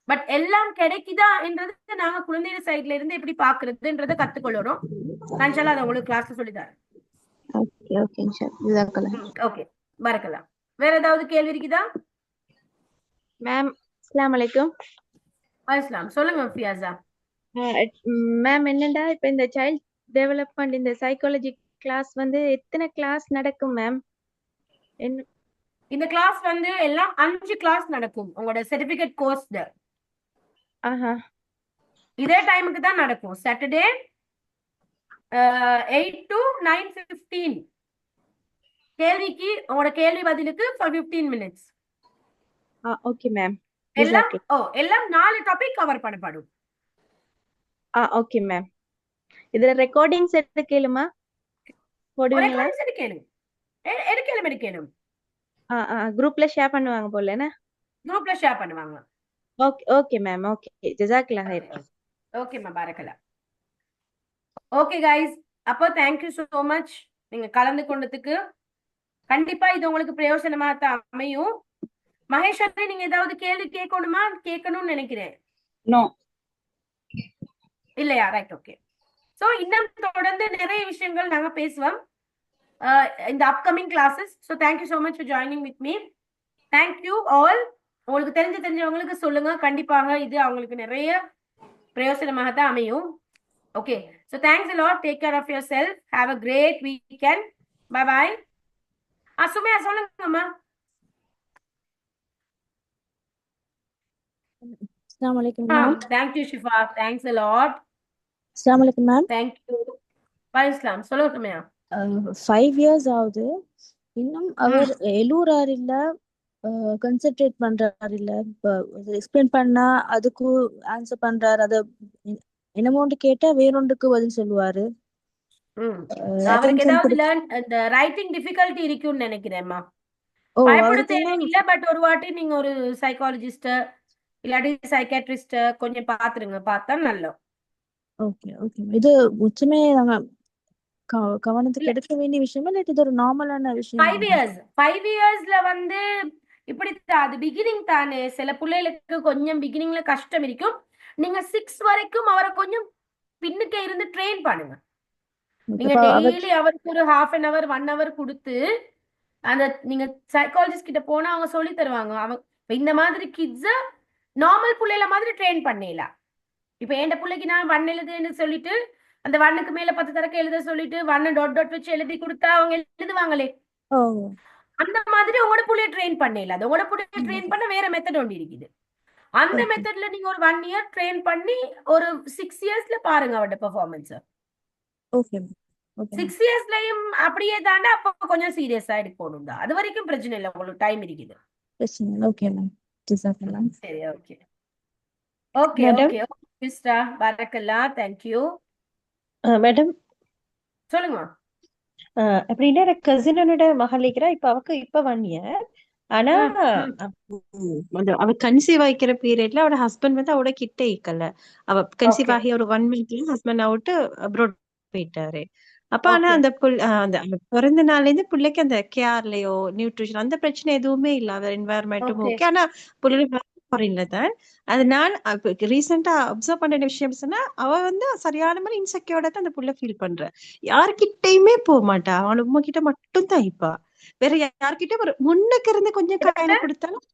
பட் எல்லாம் கிடைக்குதா என்றது நாங்க குழந்தைய சைட்ல இருந்து எப்படி பாக்குறதுன்றத கத்துக்கொள்ளணும். நான் இன்ஷால்லா அதை உங்களுக்கு கிளாஸ்ல சொல்லி தரேன். ஓகே ஓகே இன்ஷால்லா. ஓகே, பரக்கலாம். வேற ஏதாவது கேள்வி இருக்குதா? மேம் அஸ்ஸலாமு அலைக்கும். அஸ்ஸலாம். சொல்லுங்க ஃபியாஸா. மேம் என்னடா இப்ப இந்த சைல்ட் டெவலப்மெண்ட் இந்த சைக்காலஜி கிளாஸ் வந்து எத்தனை கிளாஸ் நடக்கும் மேம்? இந்த கிளாஸ் வந்து எல்லாம் 5 கிளாஸ் நடக்கும் உங்களோட சர்டிபிகேட் கோர்ஸ்ல. இதே டைமுக்கு தான் நடக்கும். Saturday 8 to 9:15. கேள்விக்கு உங்களோட கேள்வி பதிலுக்கு for 15 minutes. Okay ma'am. எல்லாம் 4 டாபிக் கவர் பண்ணப்படும். Okay ma'am. இதுல ரெக்கார்டிங்ஸ் எடுக்கலுமா? போடுவீங்களா? எடுக்கலும். குரூப்ல ஷேர் பண்ணுவாங்க போலனா? குரூப்ல ஷேர் பண்ணுவாங்க. Okay okay ma'am. ஓகே, ஜஸாக்கல்லாஹ் ஹைர். ஓகே மா, பரக்கல்லாஹ். ஓகே गाइस, அப்போ thank you so much நீங்க கலந்து கொண்டதுக்கு. கண்டிப்பா இது உங்களுக்கு பிரயோஜனமா தான் அமையும். மகேஸ்வரி, நீங்க ஏதாவது கேள்வி கேட்கணும்னு நினைக்கிறேன். நோ இல்லையா? Right, okay. சோ இன்னும் தொடர்ந்து நிறைய விஷயங்கள் நாங்க பேசுவோம். in the upcoming classes. So thank you so much for joining with me. Thank you all. உங்களுக்கு தெரிஞ்சவங்களுக்கு சொல்லுங்க. கண்டிப்பாக இது அவங்களுக்கு நிறைய பிரயோசனமாக தான் அமையும். Okay. So thanks a lot. Take care of yourself. Have a great weekend. Bye bye. சுமையா சொல்லுங்கம்மா. Assalamu alaikum, ma'am. Thank you, Shifa. Thanks a lot. Assalamu alaikum, ma'am. Thank you. Islam. சொல்லுங்க சுமையா. 5 years ஆகுது. இன்னும் அவர் எழுறாரு இல்ல, கான்சென்ட்ரேட் பண்றாரு இல்ல. எக்ஸ்பிளைன் பண்ணா அதுக்கு ஆன்சர் பண்றாரு. அத என்னமோண்டு கேட்டா வேறொண்டுக்கு பதில் சொல்லுவாரு. அவருக்கு ஏதாவது இந்த ரைட்டிங் டிஃபிகல்ட்டி இருக்குன்னு நினைக்கிறேன்மா. ஓ, பயப்பட அவருக்கு தேவையில்லை. பட் ஒரு வாட்டி நீங்க ஒரு சைக்காலஜிஸ்ட இல்லாட்டி சைக்காட்ரிஸ்ட கொஞ்சம் பாத்துருங்க. பார்த்தா நல்லா. Okay okay. இது முச்சுமே நாங்க கவனத்துக்கு எடுக்க வேண்டிய விஷயமா இல்ல இது ஒரு நார்மலான விஷயம்? 5 இயர்ஸ்ல வந்து இப்படித்தான். அது பிகினிங் தானே. சில பிள்ளைகளுக்கு கொஞ்சம் பிகினிங்ல கஷ்டம் இருக்கும். நீங்க 6 வரைக்கும் அவரை கொஞ்சம் பின்னுக்கே இருந்து ட்ரெயின் பண்ணுங்க. நீங்க டெய்லி அவருக்கு ஒரு 1/2 an hour 1 hour கொடுத்து அந்த நீங்க சைக்காலஜிஸ்ட் கிட்ட போனா அவங்க சொல்லி தருவாங்க. அவங்க இந்த மாதிரி கிட்ஸ நார்மல் பிள்ளைல மாதிரி ட்ரெயின் பண்ணலாம். இப்ப என் பிள்ளைக்கு நான் 1 எழுதுன்னு சொல்லிட்டு அந்த 1க்கு மேல 10 தடவை எழுத சொல்லிட்டு 1 டாட் டாட் வச்சு எழுதி கொடுத்தா அவங்க எழுதுவாங்களே. அந்த மாதிரி உங்களோட பிள்ளைய ட்ரெயின் பண்ணல. அது உங்களோட பிள்ளைய ட்ரெயின் பண்ண வேற மெத்தட் ஒன்று இருக்குது. அந்த மெத்தட்ல நீங்க ஒரு 1 year ட்ரெயின் பண்ணி ஒரு 6 yearsல பாருங்க அவரோட பெர்ஃபார்மன்ஸ். ஓகே. 6 yearsலயும் அப்படியே தாண்டா அப்ப கொஞ்சம் சீரியஸா எடுக்கணும் தான். அது வரைக்கும் பிரச்சனை இல்லை. உங்களுக்கு டைம் இருக்குது. பிரச்சனை இல்லை. Okay ma'am. ஜஸாக்கல்லாஹ். சரி. Okay okay okay. மிஸ்டர் பரக்கல்லா. Thank you madam. சொல்லுங்க. அப்படின்னா எனக்கு கசினோட மகள் இருக்கிறா. இப்ப அவக்கு 1 year. ஆனா அவ கன்சீவ் ஆகிக்கிற பீரியட்ல அவட ஹஸ்பண்ட் வந்து அவட கிட்ட இருக்கல. அவ கன்சீவ் ஆகி ஒரு 1 monthல ஹஸ்பண்ட் அவுட் அப்ராட் போயிட்டாரு. அப்ப ஆனா அந்த அந்த பிறந்த நாள்ல இருந்து பிள்ளைக்கு அந்த கேர்லயோ நியூட்ரிஷன் அந்த பிரச்சனை எதுவுமே இல்ல. அவர் என்வாயர்மெண்ட்டும் ஓகே. ஆனா பிள்ளை ஃபாரின்ல தான். அது நான் ரீசெண்டா அப்சர்வ் பண்ண விஷயம் சொன்னா அவ வந்து சரியான மாதிரி இன்செக்யூர்டா தான் அந்த புள்ள ஃபீல் பண்ற. யார்கிட்டயுமே போக மாட்டா. அவன் உமா கிட்ட மட்டும் தான் இப்ப. வேற யார்கிட்ட ஒரு முன்னுக்கு இருந்து கொஞ்சம் கையில கொடுத்தாலும்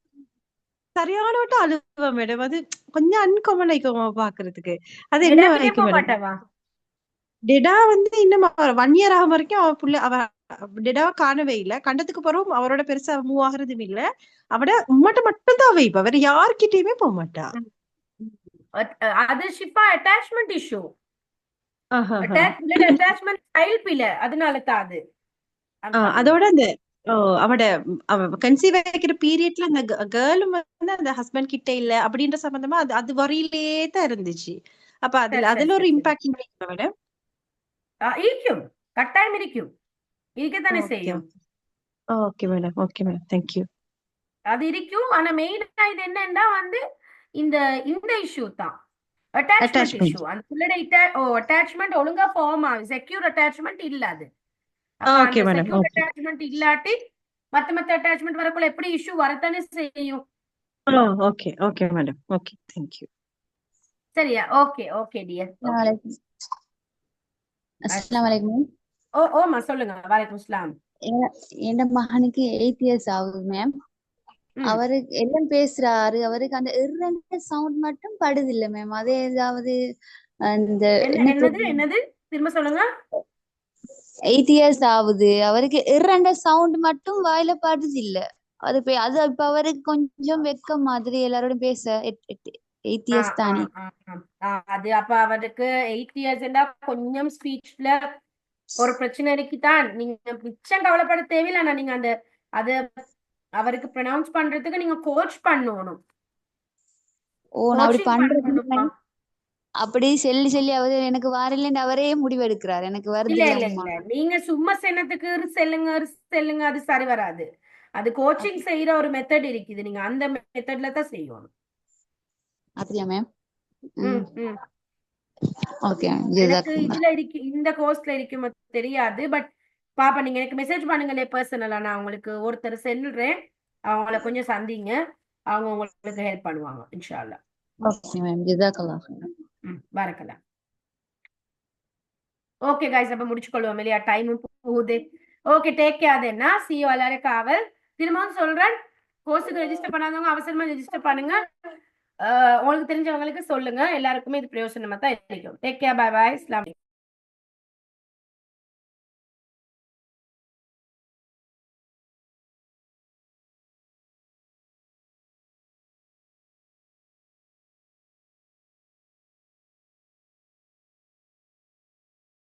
சரியான மட்டும் அழுவா மேடம். அது கொஞ்சம் அன்காமன் ஆயிக்கோமா பாக்குறதுக்கு. அது என்ன ஆயிக்கும் மேடம்? டெடா வந்து இன்னும் 1 year ஆகும் வரைக்கும் அவ புள்ள அவ டெடாவை காணவே இல்லை. கண்டத்துக்கு பிறகும் அவரோட பெருசா மூவ் ஆகுறதும் இல்ல. அவட உம்மட்ட மட்டும் தான் வைப்பா. வேற யார்கிட்டயுமே போக மாட்டா. அது Shifa attachment issue. Attachment style பில. அதனால தான் அது. அதோட அந்த அவட கன்சீவ் ஆகிக்கிற பீரியட்ல அந்த கேர்ளும் வந்து அந்த ஹஸ்பண்ட் கிட்ட இல்ல அப்படின்ற சம்பந்தமா அது வரையிலே தான் இருந்துச்சு. அப்ப அதுல ஒரு இம்பாக்ட் மேடம் இருக்கும். கட்டாயம் இருக்கும். இருக்கத்தானே செய்யும். Okay madam. Okay madam. Thank you. அது இருக்கும். ஆனா மெயினா இது என்னன்னா வந்து இந்த இஷ்யூ தான். Attachment issue. அந்த பிள்ளைட அட்டாச்மெண்ட் ஒழுங்கா ஃபார்ம் ஆகும். செக்யூர் அட்டாச்மெண்ட் இல்ல அது. Okay madam. செக்யூர் அட்டாச்மெண்ட் இல்லாட்டி மத்த அட்டாச்மெண்ட் வரக்குள்ள எப்படி இஷ்யூ வரத்தானே செய்யும். Okay okay madam. Okay. Thank you. சரியா? Okay okay dear. அஸ்ஸலாமு அலைக்கும். ஓமா சொல்லுங்க. வலைக்கும் சலாம். என் மகனுக்கு 8 years ஆகுது மேம். அவருக்கு எல்லாம் பேசுறாரு. அவருக்கு அந்த இர்ரண்ட சவுண்ட் மட்டும் படுது இல்ல மேம். அதே ஏதாவது அந்த என்னது திரும்ப சொல்லுங்க. 8 years ஆகுது. அவருக்கு இர்ரண்ட சவுண்ட் மட்டும் வாயில படுது இல்ல. அது இப்ப அவருக்கு கொஞ்சம் வெக்கம் மாதிரி எல்லாரோட பேச 8 years தானே. அது அப்ப அவருக்கு 8 years கொஞ்சம் ஸ்பீச்ல ஒரு பிரச்சனை இருக்குதான். நீங்க மிச்சம் கவலைப்பட தேவையில்லை. ஆனா நீங்க அந்த அது அவருக்கு ப்ரொனவுன்ஸ் பண்றதுக்கு நீங்க கோச் பண்ணணும். அப்படி பண்றது அப்படி சொல்லி அவரு எனக்கு வாரில்ல அவரே முடிவெடுக்கிறார். எனக்கு வருது இல்ல. நீங்க சும்மா சென்னத்துக்கு செல்லுங்க அது சரி வராது. அது கோச்சிங் செய்யற ஒரு மெத்தட் இருக்குது. நீங்க அந்த மெத்தட்ல தான் செய்யணும். அப்படியா மேம்? ஓகே. எனக்கு இதுல இருக்கு இந்த கோர்ஸ்ல இருக்குமா தெரியாது. பட் பாப்பா நீங்க எனக்கு மெசேஜ் பண்ணுங்களே பர்சனலா. நான் உங்களுக்கு ஒருத்தர் செல்றேன். அவங்கள கொஞ்சம் சந்திங்க. அவங்க உங்களுக்கு ஹெல்ப் பண்ணுவாங்க இன்ஷா அல்லாஹ். Okay ma'am. ஜஸாக்கல்லாஹ். பரக்கல்லாஹ். ஓகே गाइस, அப்ப முடிச்சுக்கொள்வோம் இல்லையா? டைமும் போகுது. ஓகே, டேக் கேர் என்ன. see you எல்லாரும் காவல். திரும்பவும் சொல்றேன், கோர்ஸுக்கு ரெஜிஸ்டர் பண்ணாதவங்க அவசரமா ரெஜிஸ்டர் பண்ணுங்க. உங்களுக்கு தெரிஞ்சவங்களுக்கு சொல்லுங்க. எல்லாருக்குமே இது பிரயோஜனமா தான் இருக்கும். டேக் கேர், பை பை, அஸ்ஸலாமு அலைக்கும்.